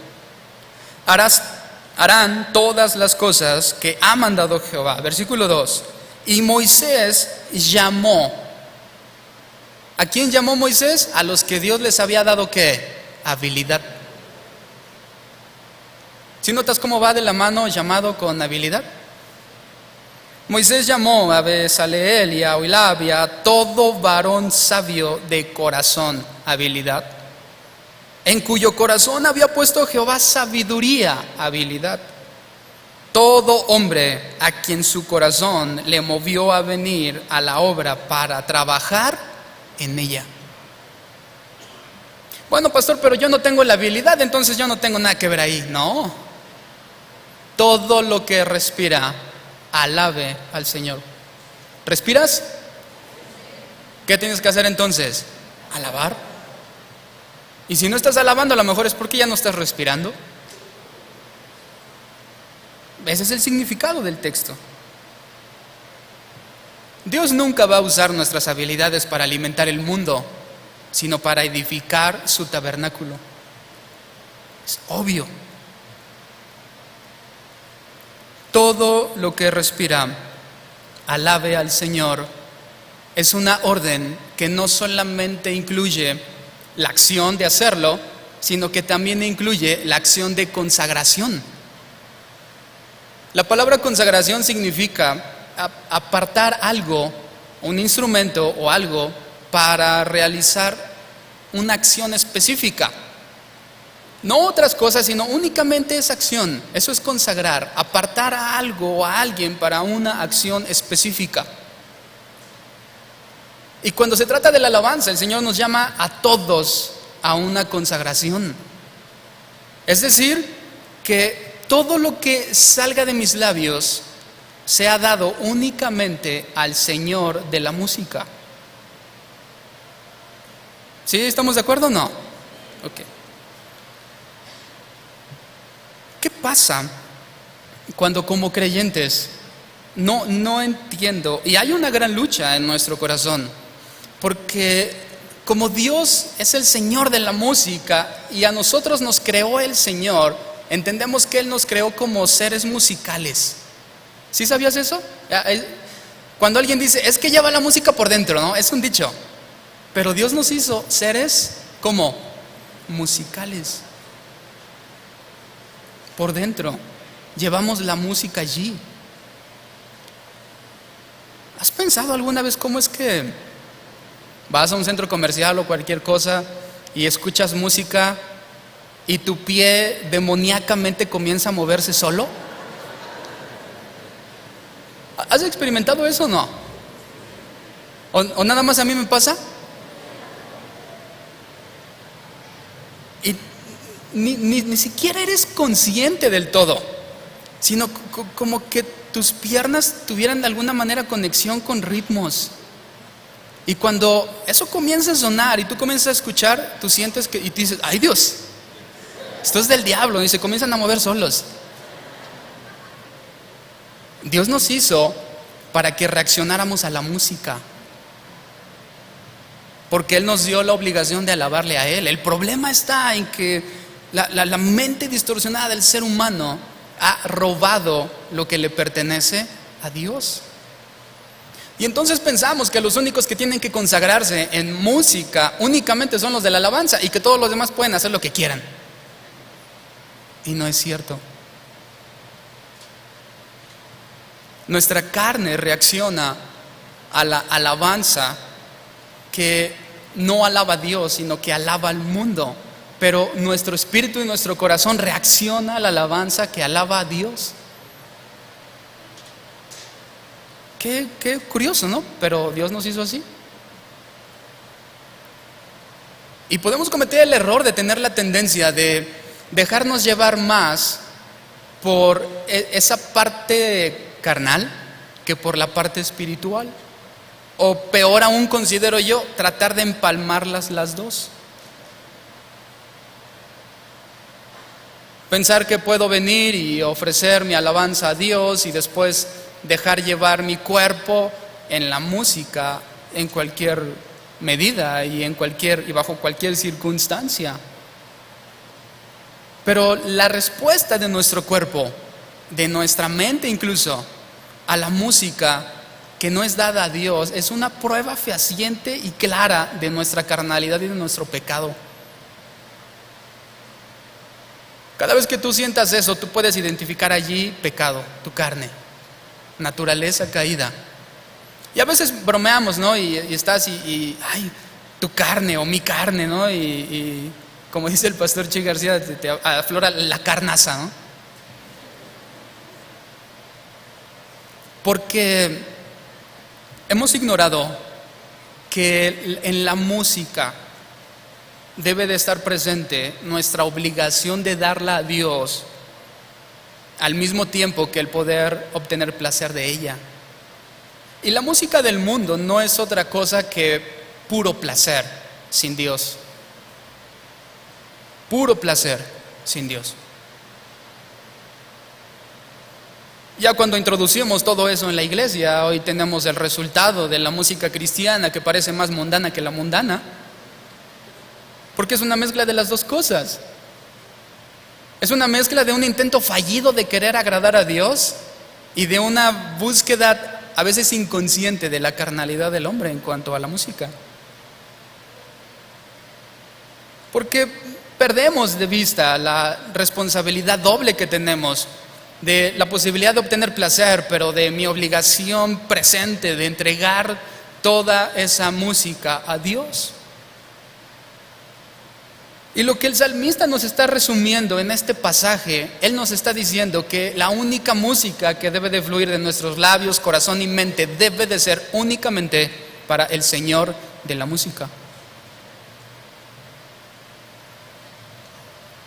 Harán todas las cosas que ha mandado Jehová. Versículo 2. Y Moisés llamó. ¿A quién llamó Moisés? A los que Dios les había dado ¿qué? Habilidad. ¿Sí notas cómo va de la mano llamado con habilidad? Moisés llamó a Bezaleel y a Oholiab y a todo varón sabio de corazón, habilidad. en cuyo corazón había puesto Jehová sabiduría, habilidad. Todo hombre a quien su corazón le movió a venir a la obra para trabajar en ella. Bueno, pastor, pero yo no tengo la habilidad, entonces yo no tengo nada que ver ahí. No. Todo lo que respira, alabe al Señor. ¿Respiras? ¿Qué tienes que hacer entonces? Alabar. Y si no estás alabando, a lo mejor es porque ya no estás respirando. Ese es el significado del texto. Dios nunca va a usar nuestras habilidades para alimentar el mundo, sino para edificar su tabernáculo. Es obvio. Todo lo que respira, alabe al Señor. Es una orden que no solamente incluye la acción de hacerlo, sino que también incluye la acción de consagración. La palabra consagración significa apartar algo, un instrumento o algo para realizar una acción específica. No otras cosas, sino únicamente esa acción. Eso es consagrar, apartar a algo o a alguien para una acción específica. Y cuando se trata de la alabanza, el Señor nos llama a todos a una consagración. Es decir, que todo lo que salga de mis labios sea dado únicamente al Señor de la música. ¿Sí? ¿Estamos de acuerdo o no? Ok. ¿Qué pasa cuando como creyentes no entiendo? Y hay una gran lucha en nuestro corazón, porque como Dios es el Señor de la música y a nosotros nos creó el Señor, entendemos que Él nos creó como seres musicales. ¿Sí sabías eso? Cuando alguien dice, es que lleva la música por dentro, ¿no? Es un dicho. Pero Dios nos hizo seres como musicales. Por dentro. Llevamos la música allí. ¿Has pensado alguna vez cómo es que vas a un centro comercial o cualquier cosa y escuchas música y tu pie demoníacamente comienza a moverse solo? ¿Has experimentado eso o no? ¿O nada más a mí me pasa? Y ni siquiera eres consciente del todo, sino como que tus piernas tuvieran de alguna manera conexión con ritmos. Y cuando eso comienza a sonar y tú comienzas a escuchar, tú sientes que, y tú dices, ¡ay Dios! Esto es del diablo, y se comienzan a mover solos. Dios nos hizo para que reaccionáramos a la música, porque Él nos dio la obligación de alabarle a Él. El problema está en que la mente distorsionada del ser humano ha robado lo que le pertenece a Dios. Y entonces pensamos que los únicos que tienen que consagrarse en música únicamente son los de la alabanza y que todos los demás pueden hacer lo que quieran. Y no es cierto. Nuestra carne reacciona a la alabanza que no alaba a Dios, sino que alaba al mundo. Pero nuestro espíritu y nuestro corazón reacciona a la alabanza que alaba a Dios. Qué curioso, ¿no? Pero Dios nos hizo así. Y podemos cometer el error de tener la tendencia de dejarnos llevar más por esa parte carnal que por la parte espiritual. O peor aún, considero yo, tratar de empalmarlas las dos. Pensar que puedo venir y ofrecer mi alabanza a Dios y después dejar llevar mi cuerpo en la música en cualquier medida y bajo cualquier circunstancia. Pero la respuesta de nuestro cuerpo, de nuestra mente incluso, a la música que no es dada a Dios, es una prueba fehaciente y clara de nuestra carnalidad y de nuestro pecado. Cada vez que tú sientas eso, tú puedes identificar allí pecado, tu carne, naturaleza caída. Y a veces bromeamos, ¿no? Y estás y ay, tu carne o mi carne, ¿no? Y como dice el pastor Chi García, te aflora la carnaza, ¿no? Porque hemos ignorado que en la música debe de estar presente nuestra obligación de darla a Dios, al mismo tiempo que el poder obtener placer de ella. Y la música del mundo no es otra cosa que puro placer sin Dios. Puro placer sin Dios. Ya cuando introducimos todo eso en la iglesia, hoy tenemos el resultado de la música cristiana que parece más mundana que la mundana, porque es una mezcla de las dos cosas. Es una mezcla de un intento fallido de querer agradar a Dios y de una búsqueda a veces inconsciente de la carnalidad del hombre en cuanto a la música. Porque perdemos de vista la responsabilidad doble que tenemos de la posibilidad de obtener placer, pero de mi obligación presente de entregar toda esa música a Dios. Y lo que el salmista nos está resumiendo en este pasaje, él nos está diciendo que la única música que debe de fluir de nuestros labios, corazón y mente debe de ser únicamente para el Señor de la música.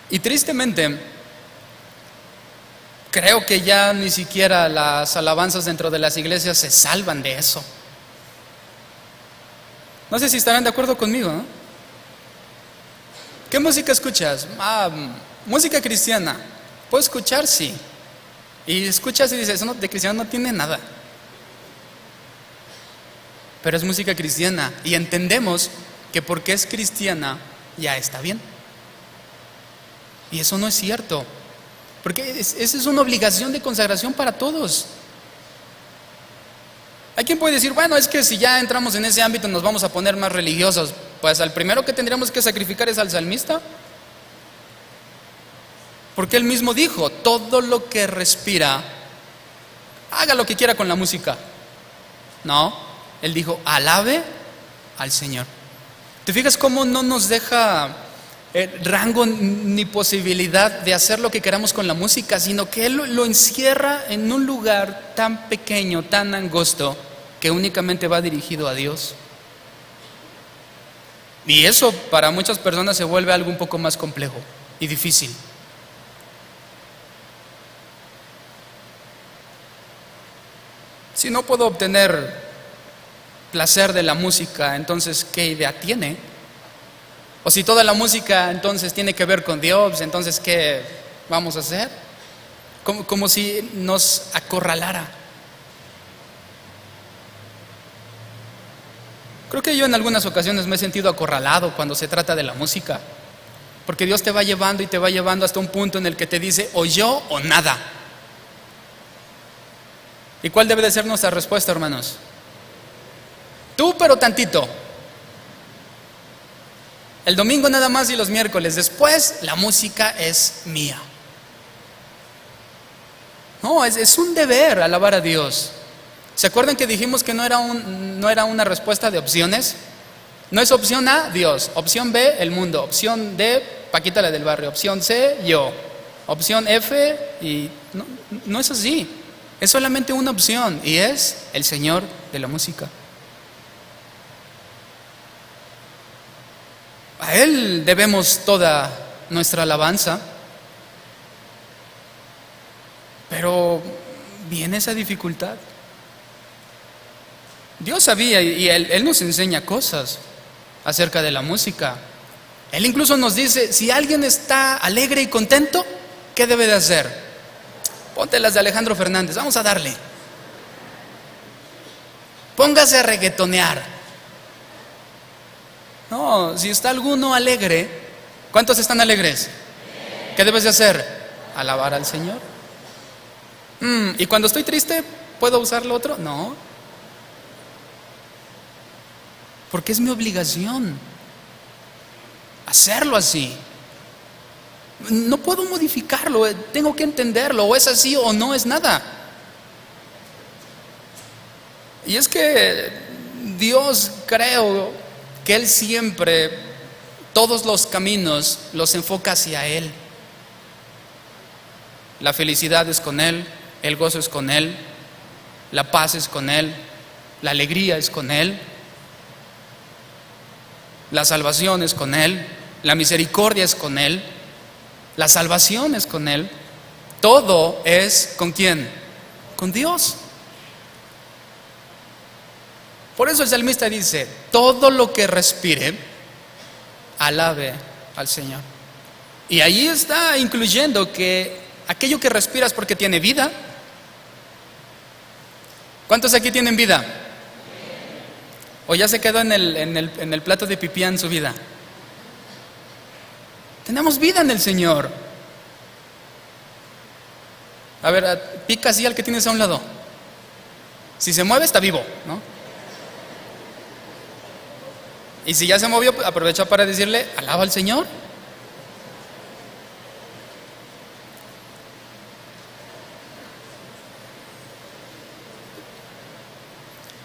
Y tristemente, creo que ya ni siquiera las alabanzas dentro de las iglesias se salvan de eso. No sé si estarán de acuerdo conmigo, ¿no? ¿Qué música escuchas? Música cristiana. ¿Puedo escuchar? Sí. Y escuchas y dices, eso de cristiano no tiene nada. Pero es música cristiana. Y entendemos que porque es cristiana ya está bien. Y eso no es cierto. Porque esa es una obligación de consagración para todos. Hay quien puede decir, bueno, es que si ya entramos en ese ámbito nos vamos a poner más religiosos. Pues al primero que tendríamos que sacrificar es al salmista. Porque él mismo dijo, todo lo que respira, haga lo que quiera con la música. No, él dijo, alabe al Señor. ¿Te fijas cómo no nos deja rango ni posibilidad de hacer lo que queramos con la música, sino que él lo encierra en un lugar tan pequeño, tan angosto, que únicamente va dirigido a Dios? Y eso para muchas personas se vuelve algo un poco más complejo y difícil. Si no puedo obtener placer de la música, entonces ¿qué idea tiene? O si toda la música entonces tiene que ver con Dios, entonces ¿qué vamos a hacer? Como si nos acorralara. Creo que yo en algunas ocasiones me he sentido acorralado cuando se trata de la música, porque Dios te va llevando y te va llevando hasta un punto en el que te dice o yo o nada. ¿Y cuál debe de ser nuestra respuesta, hermanos? Tú, pero tantito. El domingo nada más y los miércoles. Después la música es mía. No, es un deber alabar a Dios. ¿Se acuerdan que dijimos que no era una respuesta de opciones? No es opción A, Dios. Opción B, el mundo. Opción D, Paquita la del barrio. Opción C, yo. Opción F, y no es así. Es solamente una opción y es el Señor de la música. A Él debemos toda nuestra alabanza. Pero viene esa dificultad. Dios sabía y Él nos enseña cosas acerca de la música. Él incluso nos dice, si alguien está alegre y contento, ¿qué debe de hacer? Ponte las de Alejandro Fernández, vamos a darle. Póngase a reggaetonear. No, si está alguno alegre, ¿cuántos están alegres? ¿Qué debes de hacer? Alabar al Señor. ¿Y cuando estoy triste, puedo usar lo otro? No. Porque es mi obligación hacerlo así. No puedo modificarlo, tengo que entenderlo, o es así o no es nada. Y es que Dios, creo que Él siempre todos los caminos los enfoca hacia Él. La felicidad es con Él, el gozo es con Él, la paz es con Él, la alegría es con Él, la salvación es con Él, la misericordia es con Él, la salvación es con Él. Todo es ¿con quién? Con Dios. Por eso el salmista dice: todo lo que respire, alabe al Señor. Y ahí está incluyendo que aquello que respiras porque tiene vida. ¿Cuántos aquí tienen vida? ¿O ya se quedó en el plato de pipí en su vida? Tenemos vida en el Señor. A ver, pica así al que tienes a un lado. Si se mueve, está vivo, ¿no? Y si ya se movió, aprovecha para decirle: alaba al Señor.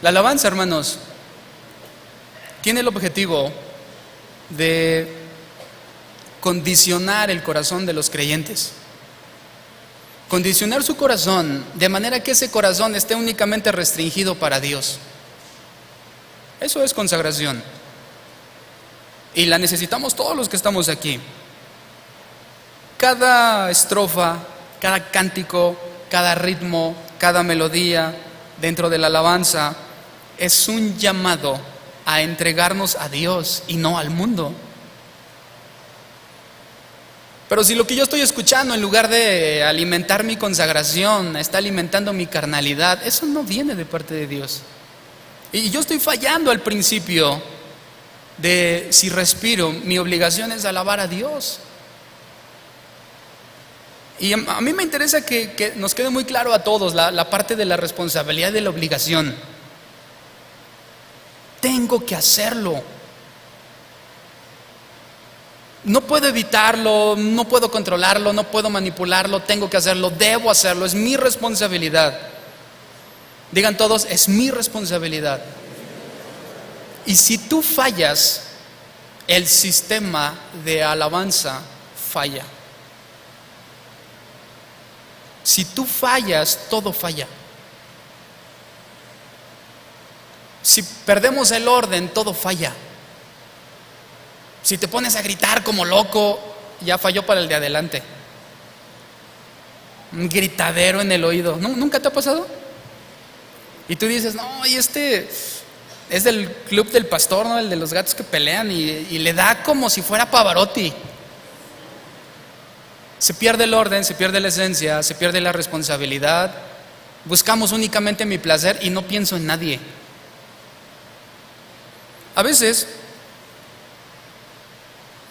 La alabanza, hermanos, tiene el objetivo de condicionar el corazón de los creyentes. Condicionar su corazón de manera que ese corazón esté únicamente restringido para Dios. Eso es consagración. Y la necesitamos todos los que estamos aquí. Cada estrofa, cada cántico, cada ritmo, cada melodía dentro de la alabanza es un llamado a entregarnos a Dios y no al mundo. Pero si lo que yo estoy escuchando, en lugar de alimentar mi consagración, está alimentando mi carnalidad, eso no viene de parte de Dios. Y yo estoy fallando al principio de: si respiro, mi obligación es alabar a Dios. Y a mí me interesa que nos quede muy claro a todos la parte de la responsabilidad y de la obligación. Tengo que hacerlo. No puedo evitarlo, no puedo controlarlo, no puedo manipularlo, tengo que hacerlo, debo hacerlo, es mi responsabilidad. Digan todos: es mi responsabilidad. Y si tú fallas, el sistema de alabanza falla. Si tú fallas, todo falla. Si perdemos el orden, todo falla. Si te pones a gritar como loco, ya falló para el de adelante. Un gritadero en el oído. ¿Nunca te ha pasado? Y tú dices: no, y este es del club del pastor, ¿no? El de los gatos que pelean, y le da como si fuera Pavarotti. Se pierde el orden, se pierde la esencia, se pierde la responsabilidad. Buscamos únicamente mi placer y no pienso en nadie. A veces,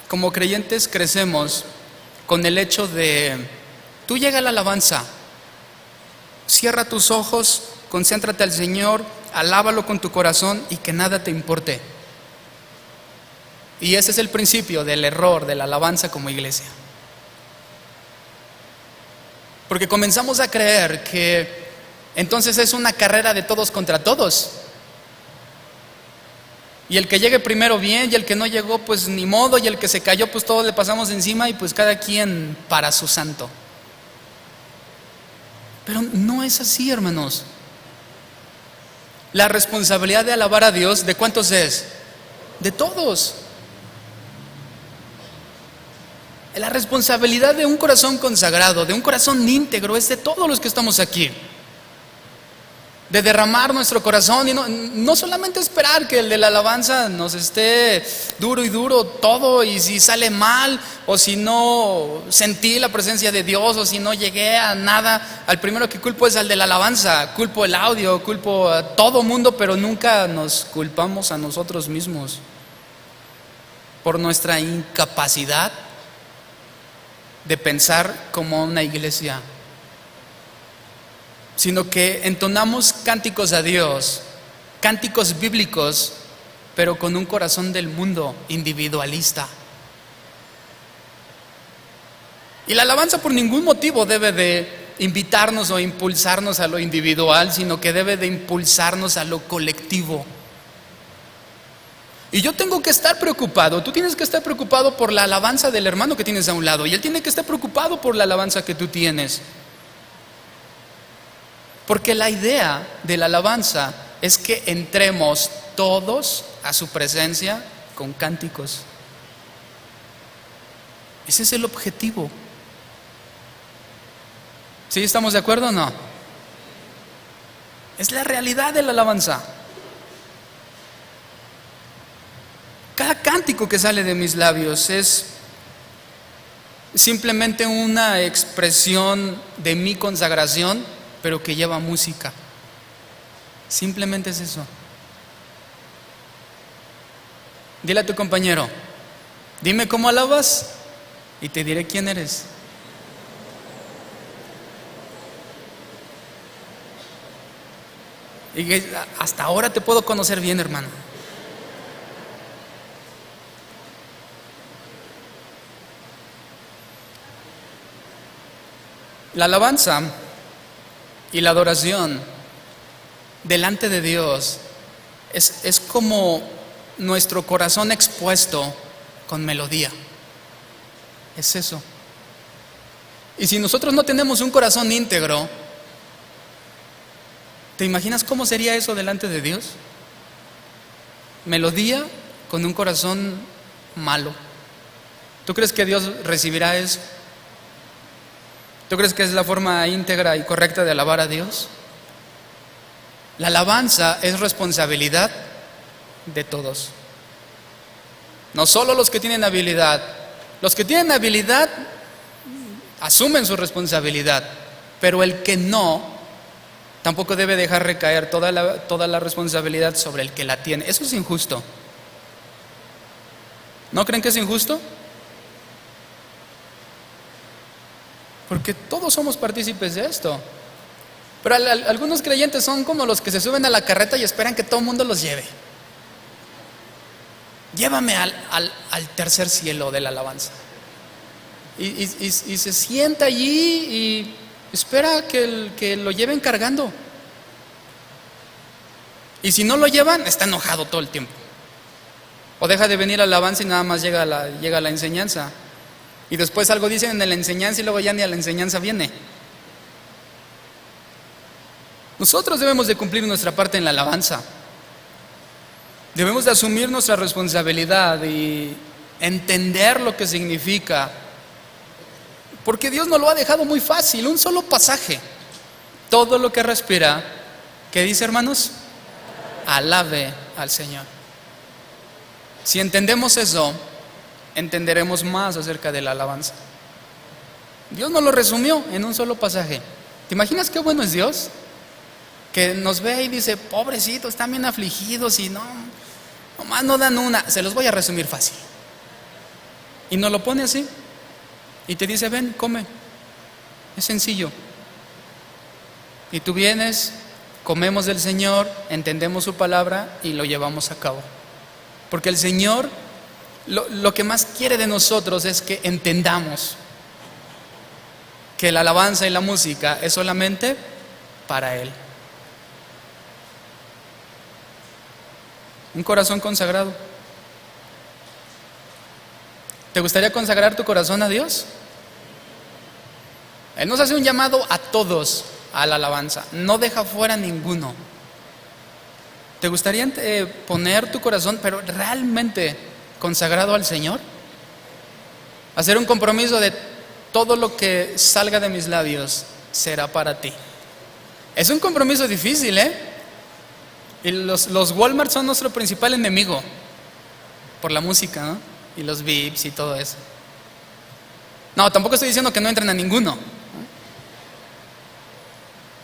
como creyentes, crecemos con el hecho de: tú llega a la alabanza, cierra tus ojos, concéntrate al Señor, alábalo con tu corazón y que nada te importe. Y ese es el principio del error de la alabanza como iglesia. Porque comenzamos a creer que entonces es una carrera de todos contra todos. Y el que llegue primero bien, y el que no llegó pues ni modo, y el que se cayó pues todos le pasamos encima, y pues cada quien para su santo. Pero no es así, hermanos. La responsabilidad de alabar a Dios, ¿de cuántos es? De todos. La responsabilidad de un corazón consagrado, de un corazón íntegro, es de todos los que estamos aquí. De derramar nuestro corazón y no solamente esperar que el de la alabanza nos esté duro y duro todo, y si sale mal, o si no sentí la presencia de Dios, o si no llegué a nada, al primero que culpo es al de la alabanza, culpo el audio, culpo a todo mundo, pero nunca nos culpamos a nosotros mismos por nuestra incapacidad de pensar como una iglesia, sino que entonamos cánticos a Dios, cánticos bíblicos, pero con un corazón del mundo, individualista. Y la alabanza por ningún motivo debe de invitarnos o impulsarnos a lo individual, sino que debe de impulsarnos a lo colectivo. Y yo tengo que estar preocupado, tú tienes que estar preocupado por la alabanza del hermano que tienes a un lado, y él tiene que estar preocupado por la alabanza que tú tienes. Porque la idea de la alabanza es que entremos todos a su presencia con cánticos. Ese es el objetivo. ¿Sí estamos de acuerdo o no? Es la realidad de la alabanza. Cada cántico que sale de mis labios es simplemente una expresión de mi consagración, pero que lleva música. Simplemente es eso. Dile a tu compañero, dime cómo alabas y te diré quién eres. Y que hasta ahora te puedo conocer bien, hermano. La alabanza y la adoración delante de Dios es como nuestro corazón expuesto con melodía. Es eso. Y si nosotros no tenemos un corazón íntegro, ¿te imaginas cómo sería eso delante de Dios? Melodía con un corazón malo. ¿Tú crees que Dios recibirá eso? ¿Tú crees que es la forma íntegra y correcta de alabar a Dios? La alabanza es responsabilidad de todos. No solo los que tienen habilidad. Los que tienen habilidad asumen su responsabilidad, pero el que no, tampoco debe dejar recaer toda la responsabilidad sobre el que la tiene. Eso es injusto. ¿No creen que es injusto? Porque todos somos partícipes de esto. Pero algunos creyentes son como los que se suben a la carreta y esperan que todo el mundo los lleve. Llévame al tercer cielo de la alabanza. Y se sienta allí y espera que lo lleven cargando. Y si no lo llevan, está enojado todo el tiempo. O deja de venir a la alabanza y nada más llega a la enseñanza. Y después algo dicen en la enseñanza y luego ya ni a la enseñanza viene. Nosotros debemos de cumplir nuestra parte en la alabanza. Debemos de asumir nuestra responsabilidad y entender lo que significa. Porque Dios nos lo ha dejado muy fácil, un solo pasaje. Todo lo que respira, ¿qué dice, hermanos? Alabe al Señor. Si entendemos eso, entenderemos más acerca de la alabanza. Dios nos lo resumió en un solo pasaje. ¿Te imaginas qué bueno es Dios? Que nos ve y dice, pobrecitos, están bien afligidos y nomás no dan una. Se los voy a resumir fácil. Y nos lo pone así. Y te dice, ven, come. Es sencillo. Y tú vienes, comemos del Señor, entendemos su palabra y lo llevamos a cabo. Porque el Señor lo que más quiere de nosotros es que entendamos que la alabanza y la música es solamente para Él. Un corazón consagrado. ¿Te gustaría consagrar tu corazón a Dios? Él nos hace un llamado a todos a la alabanza. No deja fuera ninguno. ¿Te gustaría poner tu corazón, pero realmente consagrado al Señor? Hacer un compromiso de todo lo que salga de mis labios será para ti. Es un compromiso difícil, Y los Walmart son nuestro principal enemigo por la música, ¿no? Y los VIPs y todo eso. No, tampoco estoy diciendo que no entren a ninguno.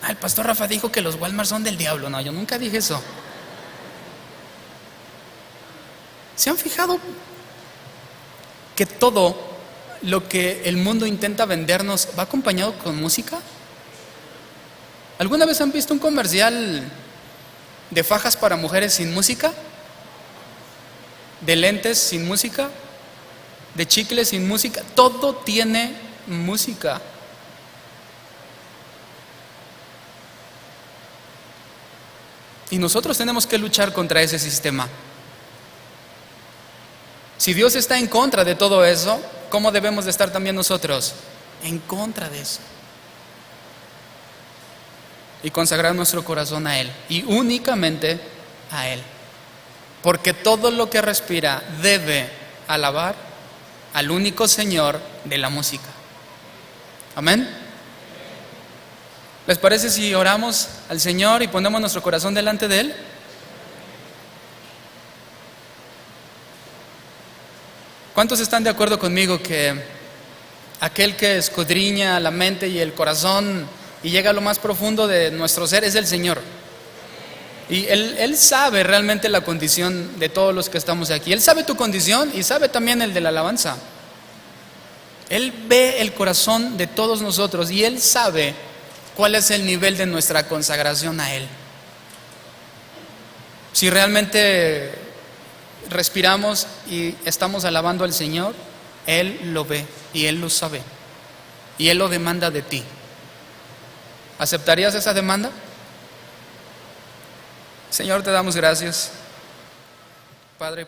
El pastor Rafa dijo que los Walmart son del diablo. No, yo nunca dije eso. ¿Se han fijado que todo lo que el mundo intenta vendernos va acompañado con música? ¿Alguna vez han visto un comercial de fajas para mujeres sin música? ¿De lentes sin música? ¿De chicles sin música? Todo tiene música. Y nosotros tenemos que luchar contra ese sistema. Si Dios está en contra de todo eso, ¿cómo debemos de estar también nosotros? En contra de eso. Y consagrar nuestro corazón a Él, y únicamente a Él. Porque todo lo que respira debe alabar al único Señor de la música. Amén. ¿Les parece si oramos al Señor y ponemos nuestro corazón delante de Él? ¿Cuántos están de acuerdo conmigo que aquel que escudriña la mente y el corazón y llega a lo más profundo de nuestro ser es el Señor? Y Él sabe realmente la condición de todos los que estamos aquí. Él sabe tu condición y sabe también el de la alabanza. Él ve el corazón de todos nosotros y Él sabe cuál es el nivel de nuestra consagración a Él. Si realmente respiramos y estamos alabando al Señor, Él lo ve y Él lo sabe y Él lo demanda de ti. ¿Aceptarías esa demanda? Señor, te damos gracias, Padre.